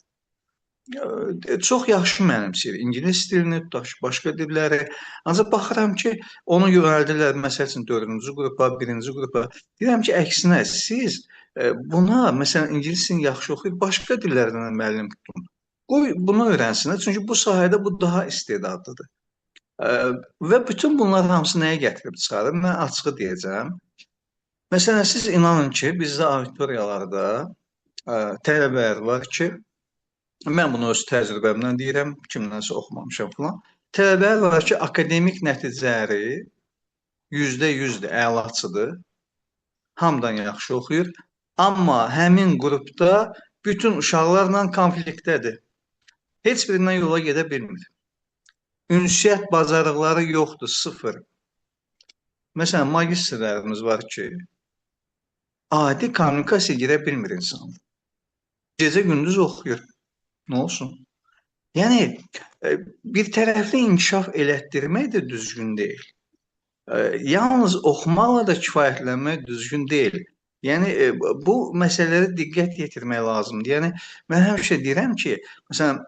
S7: Çox yaxşı mənimsəyir. İngilis dilini, tutaq ki, başqa dilləri. Ancaq baxıram ki, onu yönəldirlər, məsəl üçün, 4-cü qrupa, 1-ci qrupa. Deyirəm ki, əksinə, siz buna, məsələn, ingilis dilini yaxşı oxuyur, başqa dillərdən müəllim tutun. Qoy bunu öyrənsinlər, çünki bu sahədə bu daha istedadlıdır. Və bütün bunlar hamısı nəyə gətirib çıxarır? Mən açığı deyəcəm. Məsələn, siz inanın ki, bizdə auditoriyalarda tələbələr var ki, mən bunu öz təcrübəmdən deyirəm, kimdənsə oxumamışam filan. Tələbələr var ki, akademik nəticələri %100-dür, əlaçıdır, hamıdan yaxşı oxuyur, amma həmin qrupda bütün uşaqlarla konfliktdədir. Heç birindən yola gedə bilmir. Ünsiyyət bacarıqları yoxdur, sıfır. Məsələn, magistrlərimiz var ki, adi kommunikasiya girə bilmir insan. Gecə gündüz oxuyur. Nə olsun? Yəni bir tərəfli inkişaf elətdirmək də düzgün deyil. Yalnız oxumaqla da kifayətlənmək düzgün deyil. Yəni bu məsələlərə diqqət yetirmək lazımdır. Yəni mən həmişə deyirəm ki, məsələn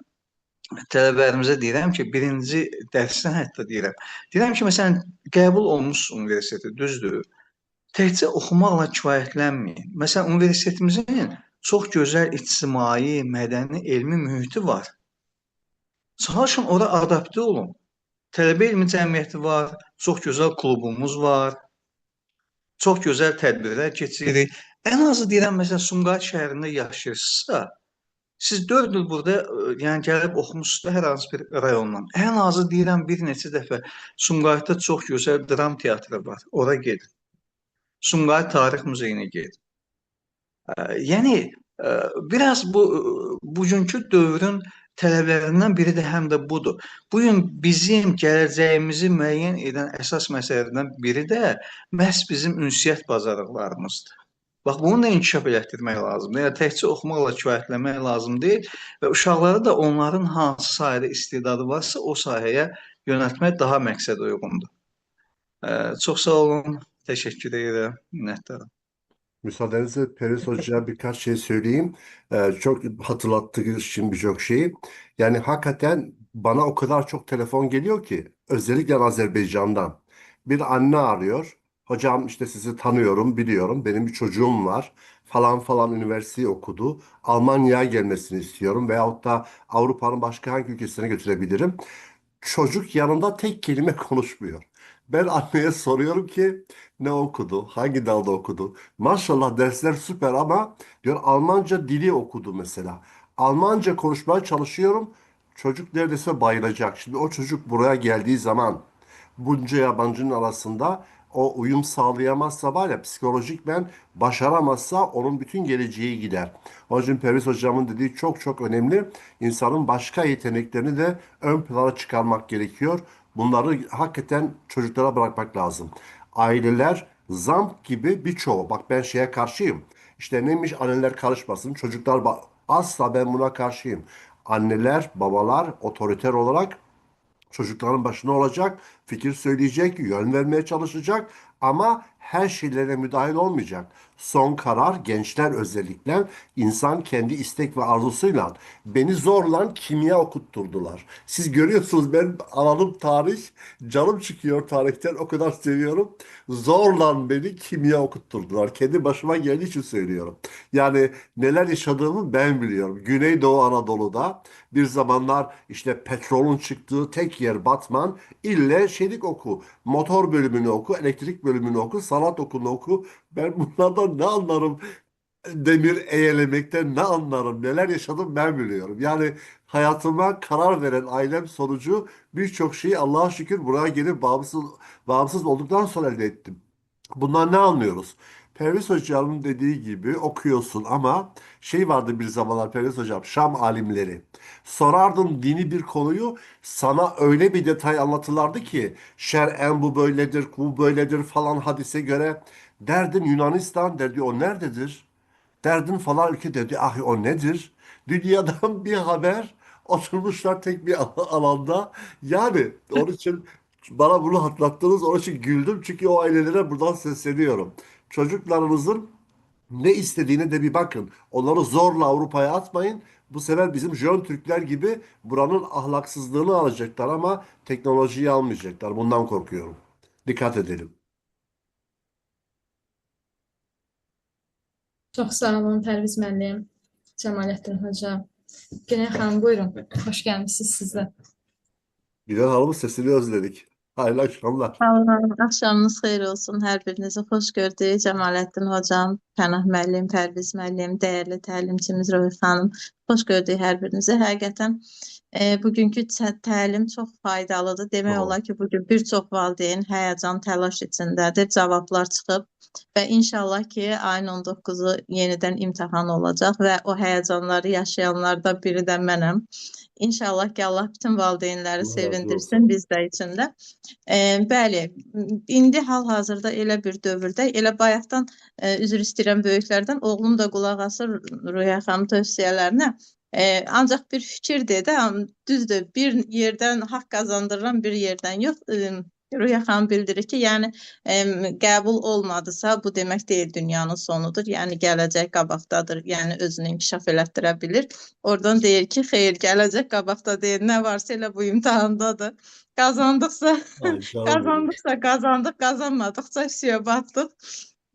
S7: tələbələrimizə deyirəm ki, birinci dərsdən hətta deyirəm. Deyirəm ki, məsələn qəbul olmusunuz universitetə, düzdür? Təkcə oxumaqla kifayətlənməyin. Məsələn, universitetimizin çox gözəl ictimai, mədəni, elmi mühiti var. Çalışın ora adapte olun. Tələbə elmi cəmiyyəti var, çox gözəl klubumuz var, çox gözəl tədbirlər keçiririk. Ən azı deyirəm, məsələn, Sumqayıt şəhərində yaşayırsınızsa, siz 4 il burada yəni gəlib oxumusunuz da hər hansı bir rayondan. Ən azı deyirəm bir neçə dəfə Sumqayıtda çox gözəl dram teatrı var. Ora gedin. Sumqayıt Tarix Muzeyinə gedin. Yəni biraz bugünkü dövrün tələblərindən biri də həm də budur. Bu gün bizim gələcəyimizi müəyyən edən əsas məsələlərdən biri də məhz bizim ünsiyyət bacarıqlarımızdır. Bax, bunu da inkişaf elətdirmək lazımdır. Yəni təkcə oxumaqla kifayətlənmək lazım deyil və uşaqları da onların hansı sahədə istedadı varsa o sahəyə yönəltmək daha məqsədə uyğundur. Çox sağ olun, təşəkkür edirəm, minnətdaram.
S5: Müsaadenizle Periz Hoca'ya birkaç şey söyleyeyim. Çok hatırlattığı için birçok şeyi. Yani hakikaten bana o kadar çok telefon geliyor ki özellikle Azerbaycan'dan. Bir anne arıyor. Hocam işte sizi tanıyorum, biliyorum. Benim bir çocuğum var. Falan falan üniversiteyi okudu. Almanya'ya gelmesini istiyorum. Veyahut da Avrupa'nın başka hangi ülkesine götürebilirim. Çocuk yanında tek kelime konuşmuyor. Ben anneye soruyorum ki ne okudu, hangi dalda okudu. Maşallah dersler süper ama diyor Almanca dili okudu mesela. Almanca konuşmaya çalışıyorum. Çocuk neredeyse bayılacak. Şimdi o çocuk buraya geldiği zaman bunca yabancının arasında o uyum sağlayamazsa var ya psikolojik başaramazsa onun bütün geleceği gider. Onun için Perviz Hocam'ın dediği çok çok önemli. İnsanın başka yeteneklerini de ön plana çıkarmak gerekiyor. Bunları hakikaten çocuklara bırakmak lazım. Aileler zamp gibi birçoğu. Bak ben şeye karşıyım. İşte neymiş anneler karışmasın. Çocuklar asla ben buna karşıyım. Anneler, babalar otoriter olarak çocukların başına olacak, fikir söyleyecek, yön vermeye çalışacak ama her şeylere müdahil olmayacak. Son karar gençler özellikle insan kendi istek ve arzusuyla beni zorla kimya okutturdular. Siz görüyorsunuz ben alanım tarih, canım çıkıyor tarihten o kadar seviyorum. Zorla beni kimya okutturdular. Kendi başıma geldiği için söylüyorum. Yani neler yaşadığımı ben biliyorum. Güneydoğu Anadolu'da bir zamanlar işte petrolün çıktığı tek yer Batman. İlle şeylik oku. Motor bölümünü oku, elektrik bölümünü oku, sanat okulunu oku. Ben bunlardan ne anlarım? Demir eğelemekten ne anlarım? Neler yaşadım ben biliyorum. Yani hayatıma karar veren ailem sonucu birçok şeyi Allah'a şükür buraya gelip bağımsız olduktan sonra elde ettim. Bundan ne anlıyoruz? Perviz Hocam'ın dediği gibi okuyorsun ama şey vardı bir zamanlar Perviz Hocam, Şam alimleri. Sorardın dini bir konuyu sana öyle bir detay anlatırlardı ki şer'en bu böyledir, bu böyledir falan hadise göre. Derdin Yunanistan derdi o nerededir? Derdin falan ülke dedi ah o nedir? Dünyadan bir haber oturmuşlar tek bir alanda. Yani onun için bana bunu hatırlattınız. Onun için güldüm. Çünkü o ailelere buradan sesleniyorum. Çocuklarınızın ne istediğine de bir bakın. Onları zorla Avrupa'ya atmayın. Bu sefer bizim Jön Türkler gibi buranın ahlaksızlığını alacaklar ama teknolojiyi almayacaklar. Bundan korkuyorum. Dikkat edelim.
S3: Çox sağ olun Pərviz müəllim, Cəmaləddin hocam. Güney xanım, buyurun. Xoş gəlmisiniz siz də.
S5: Gülen Hanım'ın sesini özledik. Hayırlı akşamlar.
S8: Allah'ım, axşamınız xeyir olsun. Hər birinizi xoş gördük. Cəmaləddin hocam, Pənah müəllim, Pərviz müəllim, dəyərli təlimçimiz Rövə xanım, xoş gördük hər birinizi. Həqiqətən bugünkü təlim çox faydalıdır. Demək
S5: Tamam.
S8: olar ki, bugün bir çox valideyn həyəcan, təlaş içindədir. Cavablar çıxıb və inşallah ki, ayın 19-u yenidən imtahan olacaq və o həyəcanları yaşayanlardan biri də mənəm. İnşallah ki, Allah bütün valideynləri
S5: Allah razı
S8: sevindirsin,
S5: olsun.
S8: biz də içində. Bəli, indi hal-hazırda elə bir dövrdə, elə bayaqdan üzr istəyirəm böyüklərdən, oğlum da qulaq asır Rüya xanım tövsiyələrinə. Ancaq bir fikir dedi, düzdür, bir yerdən haqq qazandırıram, bir yerdən yox. Rüya xanım bildirir ki, yəni qəbul olmadısa, bu demək deyil dünyanın sonudur. Yəni gələcək qabaqdadır, yəni özünü inkişaf elətdirə bilir. Oradan deyir ki, xeyr, gələcək qabaqda deyil, nə varsa elə bu imtahandadır. Qazandıqsa
S5: Ay canım benim.
S8: qazandıqsa qazandıq, qazanmadıqsa suya batdıq.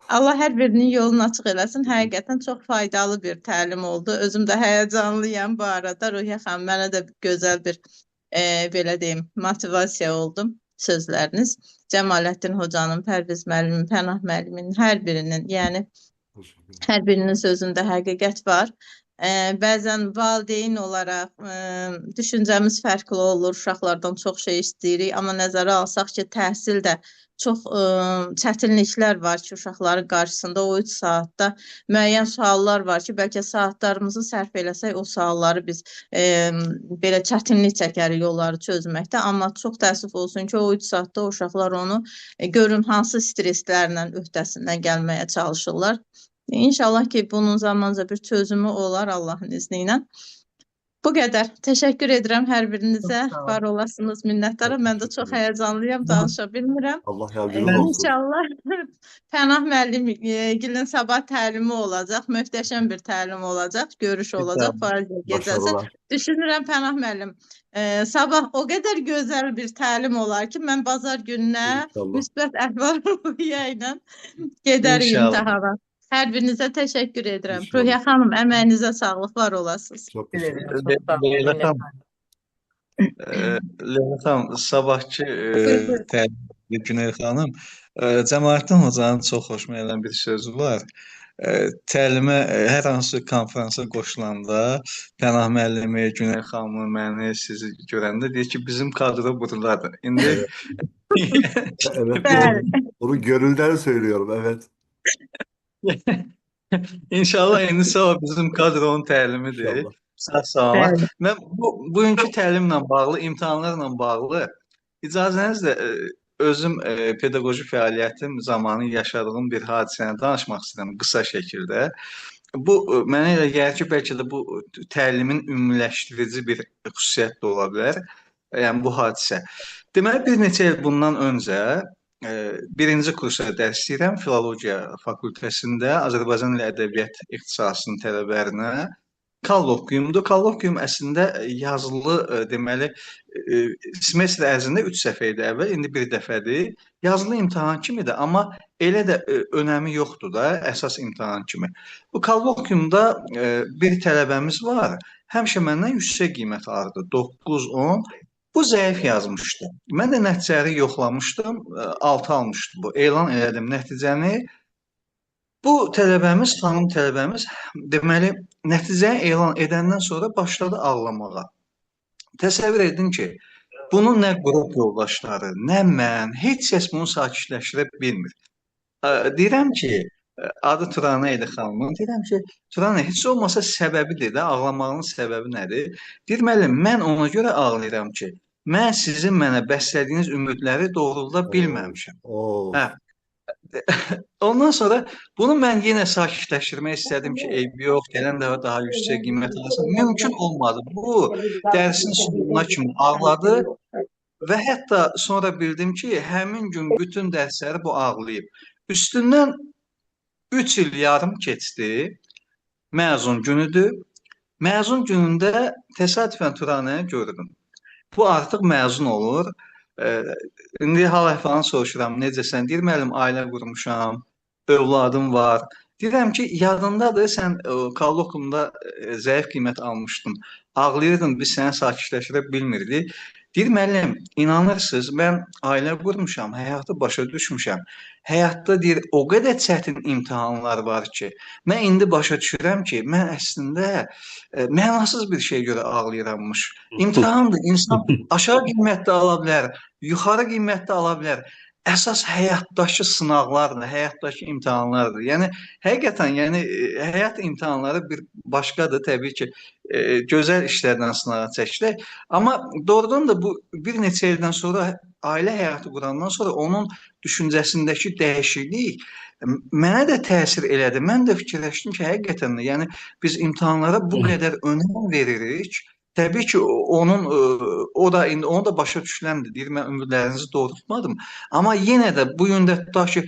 S8: Allah hər birinin yolunu açıq eləsin. Həqiqətən çox faydalı bir təlim oldu. Özüm də həyəcanlıyam bu arada. Ruhiyə xanım, mənə də gözəl bir belə deyim, motivasiya oldu sözləriniz. Cəmaləddin hocanın, Pərviz müəllimin, Pənah müəllimin hər birinin, yəni
S5: Teşekkür ederim.
S8: hər birinin sözündə həqiqət var. Bəzən valideyn olaraq düşüncəmiz fərqli olur, uşaqlardan çox şey istəyirik, amma nəzərə alsaq ki, təhsil də çox çətinliklər var ki, uşaqların qarşısında o 3 saatda müəyyən suallar var ki, bəlkə saatlarımızı sərf eləsək o sualları biz belə çətinlik çəkərik yolları çözməkdə, amma çox təəssüf olsun ki, o 3 saatda o uşaqlar onu görün hansı stresslərlə öhdəsindən gəlməyə çalışırlar. İnşallah ki, bunun zamanca bir çözümü olar Allahın izni ilə. Bu qədər. Təşəkkür edirəm hər birinizə.
S7: Sağ olun.
S8: Var olasınız, minnətdaram. Mən də çox həyəcanlıyam, danışa bilmirəm.
S5: Allah yardımcınız olsun.
S8: İnşallah Pənah müəllim gilin sabah təlimi olacaq. Möhtəşəm bir təlim olacaq. Görüş olacaq Fariziya gecəsi.
S5: Başarılar.
S8: Düşünürəm Pənah müəllim, sabah o qədər gözəl bir təlim olar ki, mən bazar gününə
S5: İnşallah.
S8: müsbət əhval-ruhiyyə ilə gedərik
S7: İnşallah.
S8: imtahana. Hər birinizə təşəkkür edirəm.
S5: İnşallah.
S8: Ruhiyə xanım, əməyinizə sağlıq, var olasınız.
S5: Çok
S2: Teşekkür
S5: teşekkür
S2: ederim.
S5: ederim.
S2: Çok sağ olun.
S7: Leyla xanım,
S2: Minnettarım.
S7: Leyla xanım, sabahki
S8: Buyurun.
S7: təlimli Günel xanım, Cəmaləddin hocanın çox xoşuma gələn bir sözü var. Təlimə hər hansı konfransa qoşulanda Pənah müəllimi, Günel xanımı, məni, sizi görəndə deyir ki, bizim kadro buradadır. İndi
S5: Evet,
S8: Bəli.
S5: bunu gönülden söylüyorum. Evet.
S7: İnşallah indi sabah bizim kadronun təlimidir.
S5: İnşallah.
S7: Sağ-salamat.
S8: Bəli.
S7: Mən bugünkü təlimlə bağlı, imtahanlarla bağlı icazənizlə özüm pedaqoji fəaliyyətim zamanı yaşadığım bir hadisəni danışmaq istəyirəm qısa şəkildə. Bu mənə elə gəlir ki, bəlkə də bu təlimin ümumiləşdirici bir xüsusiyyət də ola bilər. Yəni bu hadisə. Deməli bir neçə il bundan öncə birinci kursa dərs deyirəm filologiya fakültəsində Azərbaycan dili ədəbiyyat ixtisasının tələbələrinə kolloquiumdur. Kolloquium əslində yazılı, deməli, semestr ərzində 3 səfə idi əvvəl, indi bir dəfədir. Yazılı imtahan kimidir, amma elə də önəmi yoxdur da, əsas imtahan kimi. Bu kolloquiumda bir tələbəmiz var, həmişə məndən yüksək qiymət alırdı, 9-10. Bu zəif yazmışdı. Mən də nəticələri yoxlamışdım, 6 almışdı bu. Elan elədim nəticəni. Bu tələbəmiz, xanım tələbəmiz, deməli, nəticəni elan edəndən sonra başladı ağlamağa. Təsəvvür edin ki, bunu nə qrup yoldaşları, nə mən, heç kəs bunu sakitləşdirə bilmir. Deyirəm ki, adı Turanə idi xanımın, deyirəm ki, Turanə, heç olmasa səbəbidir də, ağlamağının səbəbi nədir? Deyir, müəllim, mən ona görə ağlayıram ki, mən sizin mənə bəslədiyiniz ümidləri doğrulda bilməmişəm.
S5: Oo.
S7: Hə. Ondan sonra bunu mən yenə sakitləşdirmək istədim ki, eybi yox, gələn dəfə daha yüksək qiymət alasın. Mümkün olmadı. Bu dərsin sonuna kimi ağladı və hətta sonra bildim ki, həmin gün bütün dərsləri bu ağlayıb. Üstündən 3 il yarım keçdi, məzun günüdür. Məzun günündə təsadüfən Turanəyə gördüm. Bu artıq məzun olur. İndi hal-əhvalını soruşuram, necəsən? Deyir, müəllim, ailə qurmuşam, övladım var. Deyirəm ki, yadındadır, sən kolloquiumda zəif qiymət almışdın. Ağlayırdın, biz səni sakitləşdirə bilmirdik. Deyir müəllim, inanırsınız, mən ailə qurmuşam, həyatı başa düşmüşəm. Həyatda deyir o qədər çətin imtahanlar var ki, mən indi başa düşürəm ki, mən əslində mənasız bir şey görə ağlayırammış. İmtahandır, insan aşağı qiymətdə ala bilər, yuxarı qiymətdə ala bilər. Əsas həyatdakı sınaqlardır, həyatdakı imtahanlardır. Yəni həqiqətən, yəni həyat imtahanları bir başqadır təbii ki, gözəl işlərdən sınağa çəkilir. Amma doğrudan da bu bir neçə ildən sonra ailə həyatı qurandan sonra onun düşüncəsindəki dəyişiklik mənə də təsir elədi. Mən də fikirləşdim ki, həqiqətən də, yəni biz imtahanlara bu qədər önəm veririk. Təbii ki, o da indi onu da başa düşüləndir. Deyir, mən ümidlərinizi doğrultmadım. Amma yenə də bu gün də tutaq ki,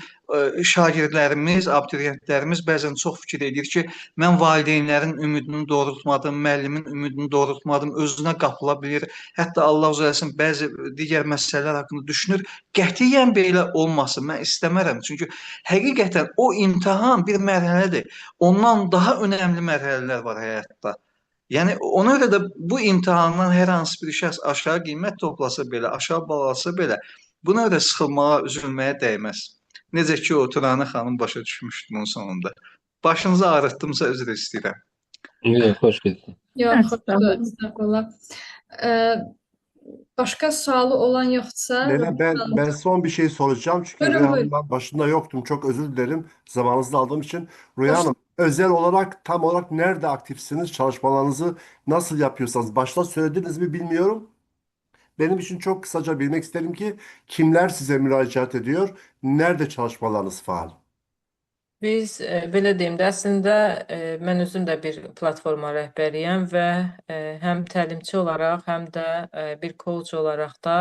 S7: şagirdlərimiz, abituriyentlərimiz bəzən çox fikir edir ki, mən valideynlərin ümidini doğrultmadım, müəllimin ümidini doğrultmadım, özünə qapıla bilir. Hətta Allah uzun eləsin bəzi digər məsələlər haqqında düşünür. Qətiyyən belə olmasın, mən istəmərəm. Çünki həqiqətən o imtahan bir mərhələdir. Ondan daha önəmli mərhələlər var həyatda. Yəni ona görə də bu imtahandan hər hansı bir şəxs aşağı qiymət toplasa belə, aşağı bal alsa belə, buna görə sıxılmağa, üzülməyə dəyməz. Necə ki o Turanə xanım başa düşmüşdü bunun sonunda. Başınızı ağrıtdımsa üzr istəyirəm.
S6: Xoş getdin.
S3: Yox, xoşdur, estağfurullah. Başqa sualı olan yoxsa
S5: Leyla, ben son bir şey soracağım. Çünkü
S3: Buyurun,
S5: Rüya
S3: buyurun.
S5: Hanım, ben başında yoktum. Çok özür dilerim zamanınızı aldığım için. Rüya
S3: Hoş-
S5: Hanım, özel olarak tam olarak nerede aktifsiniz? Çalışmalarınızı nasıl yapıyorsanız. Başta söylediniz mi bilmiyorum. Benim için çok kısaca bilmek isterim ki kimler size müracaat ediyor? Nerede çalışmalarınız faal?
S2: Biz belə deyim də, əslində mən özüm də bir platforma rəhbəriyəm və həm təlimçi olaraq, həm də bir coach olaraq da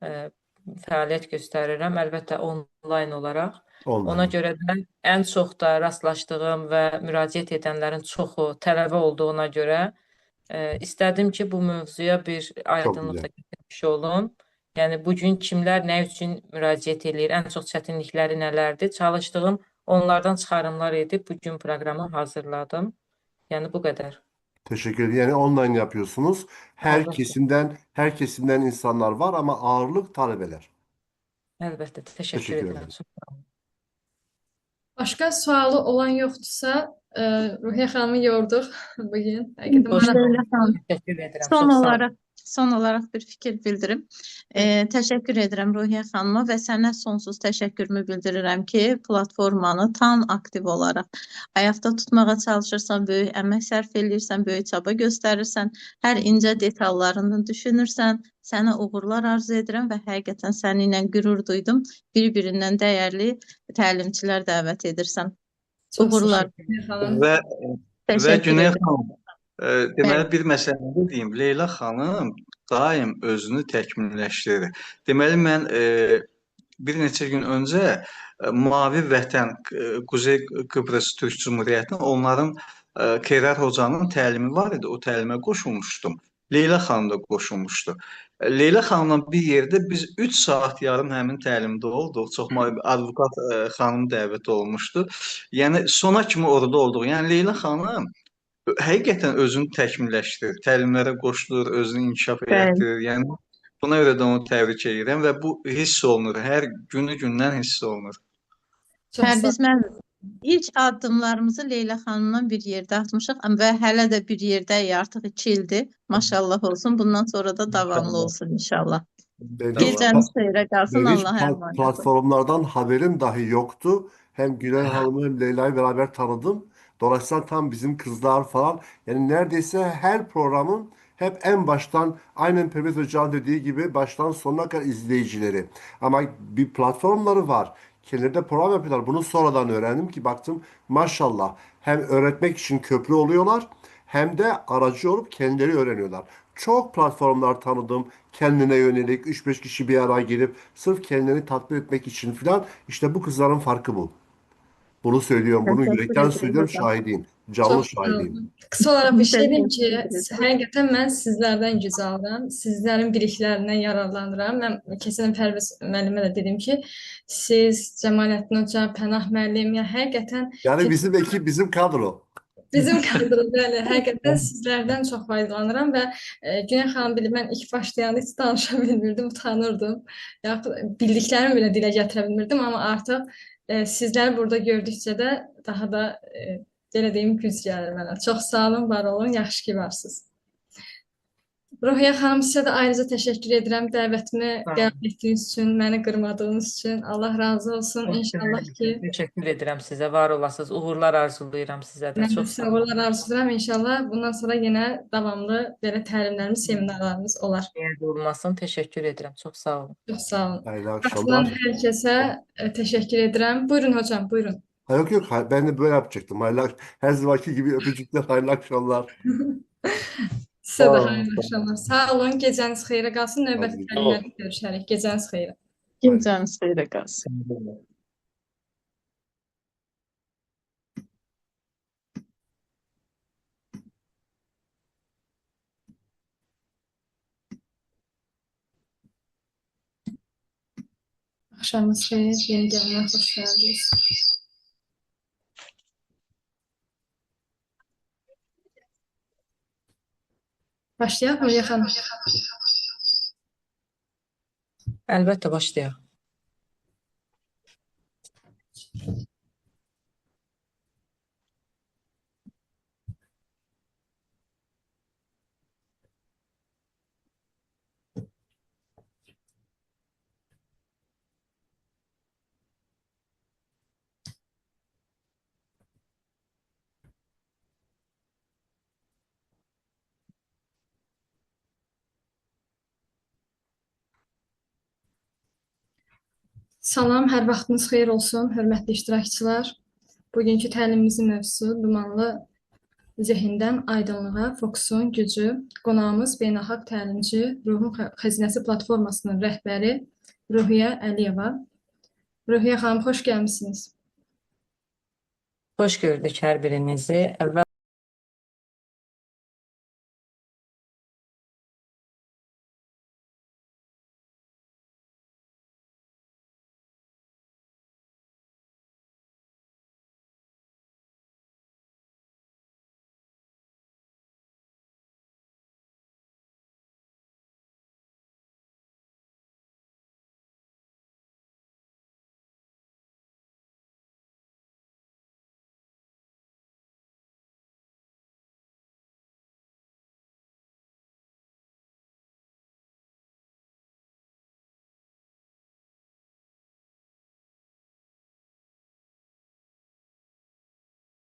S2: fəaliyyət göstərirəm, əlbəttə onlayn olaraq. Ona
S5: Online.
S2: görə də ən çox da rastlaşdığım və müraciət edənlərin çoxu tələbə olduğuna görə istədim ki, bu mövzuya bir aydınlıq da
S5: güzel.
S2: gətirmiş olum. Yəni bu gün kimlər nə üçün müraciət edir, ən çox çətinlikləri nələrdir? Çalışdığım onlardan çıxarımlar edib bu gün proqramı hazırladım. Yəni bu qədər.
S5: Teşekkür ederim. Yani online yapıyorsunuz.
S2: Əlbəttə.
S5: Her kesimden insanlar var ama ağırlık talebeler.
S2: Əlbəttə. Təşəkkür
S5: Teşekkür
S2: edirəm.
S5: ederim.
S3: Başqa sualı olan yoxdursa, Ruhiyyə xanımı yorduq bugün. Həqiqətən
S2: Xoş
S3: mənə
S8: Leyla xanım,
S2: Təşəkkür edirəm.
S8: son
S2: Çox sağ olun.
S8: olaraq son olaraq bir fikir bildirim. Təşəkkür edirəm Ruhiyyə xanıma və sənə sonsuz təşəkkürümü bildirirəm ki, platformanı tam aktiv olaraq ayaqda tutmağa çalışırsan, böyük əmək sərf eləyirsən, böyük çaba göstərirsən, hər incə detallarını düşünürsən. Sənə uğurlar arzu edirəm və həqiqətən səninlə qürur duydum. Bir-birindən dəyərli təlimçilər dəvət edirsən.
S3: çox
S8: Uğurlar.
S3: Ruhiyyə xanım.
S7: Və
S8: Təşəkkür
S7: Güney
S8: edirəm.
S7: xanım, deməli bir məsələni deyim. Leyla xanım daim özünü təkmilləşdirir. Deməli mən bir neçə gün öncə Mavi Vətən Quzey Qıbrıs Türk Cümhuriyyətinin onların Xeyrar hocanın təlimi var idi. O təlimə qoşulmuşdum. Leyla xanım da qoşulmuşdu. Leyla xanımla bir yerdə biz 3 saat yarım həmin təlimdə olduq. Çox advokat xanım dəvət olmuşdu. Yəni sona kimi orada olduq. Yəni Leyla xanım həqiqətən özünü təkmilləşdirir, təlimlərə qoşulur, özünü inkişaf etdirir. Yəni buna görə də onu təbrik edirəm və bu hiss olunur. Hər günü-gündən hiss olunur.
S3: Çox sağ
S8: Biz ilk addımlarımızı Leyla xanımla bir yerdə atmışıq və hələ də bir yerdəyik, artıq 2 ildir. Maşallah olsun. Bundan sonra da davamlı olsun inşallah.
S5: Ben
S8: Gecəniz xeyrə qalsın.
S5: Benim hiç
S8: Allah'a emanet olun.
S5: platformlardan haberim dahi yoktu. Hem Gülen Hanım'ı hem Leyla'yı beraber tanıdım. Dolayısıyla tam bizim kızlar falan. Yani neredeyse her programın hep en baştan aynen Pemez Hoca'nın dediği gibi baştan sonuna kadar izleyicileri. Ama bir platformları var. Kendileri de program yapıyorlar. Bunu sonradan öğrendim ki baktım maşallah hem öğretmek için köprü oluyorlar hem de aracı olup kendileri öğreniyorlar. Çok platformlar tanıdım. Kendine yönelik 3-5 kişi bir araya gelip sırf kendini tatmin etmek için filan. İşte bu kızların farkı bu. Bunu söylüyorum. Bunu
S8: Teşekkür
S5: yürekten
S8: ederim
S5: söylüyorum.
S8: hocam.
S5: Şahidiyim. Canlı
S3: Çox sağ
S5: şahidiyim.
S3: olun. Qısa olaraq bir şey deyim ki,
S8: Teşekkür ederim.
S3: həqiqətən mən sizlərdən güc alıram. Sizlərin biliklərindən yararlanıram. Mən keçən Pərviz müəllimə də dedim ki, siz, Cəmaləddin Hoca, Pənah müəllim, yəni həqiqətən
S5: Yani bizim ekip, bizim kadro.
S3: Bizim kadro bəli, həqiqətən sizlərdən çox faydalanıram və Günel xanım bilir, mən ilk başlayanda heç danışa bilmirdim, utanırdım. Yaxud bildiklərimi belə dilə gətirə bilmirdim, amma artıq sizləri burada gördükcə də daha da belə deyim güc gəlir mənə. Çox sağ olun, var olun, yaxşı ki varsınız. Ruhiyyə xanım, sizə də ayrıca təşəkkür edirəm dəvətimi qəbul etdiyiniz üçün, məni qırmadığınız üçün. Allah razı olsun. İnşallah ki
S2: Təşəkkür edirəm sizə, var olasınız. Uğurlar arzulayıram sizə də.
S3: mən də
S2: Çox
S3: sizə
S2: sağ olun.
S3: uğurlar arzulayıram. İnşallah bundan sonra yenə davamlı belə təlimlərimiz, seminarlarımız olar.
S2: Niyə olmasın? Təşəkkür edirəm. Çox sağ olun.
S3: Çox sağ olun.
S5: Hayırlı
S3: Katılan
S5: akşamlar.
S3: hər kəsə təşəkkür edirəm. Buyurun hocam, buyurun.
S5: Ha, yok yok, ben de böyle yapacaktım. Her zamanki gibi öpücükler, hayırlı akşamlar.
S3: Sizə də
S6: Sağ olun.
S3: xeyirli axşamlar. Sağ olun, gecəniz xeyrə qalsın. Növbəti
S5: Hadi.
S3: təlimlərdə görüşərik. Gecəniz xeyrə.
S8: Gecəniz xeyrə qalsın.
S3: Axşamınız xeyir, yeni gələnlər xoş gəldiniz. Başlayaq mı yaxın?
S2: Əlbəttə başlayaq.
S3: Salam, hər vaxtınız xeyir olsun, hörmətli iştirakçılar. Bugünkü təlimimizin mövzusu dumanlı zehindən aydınlığa fokusun gücü. Qonağımız beynəlxalq təlimçi Ruhun Xəzinəsi platformasının rəhbəri Ruhiyyə Əliyeva. Ruhiyyə xanım, xoş gəlmisiniz.
S2: Xoş gördük hər birinizi. Əvvəl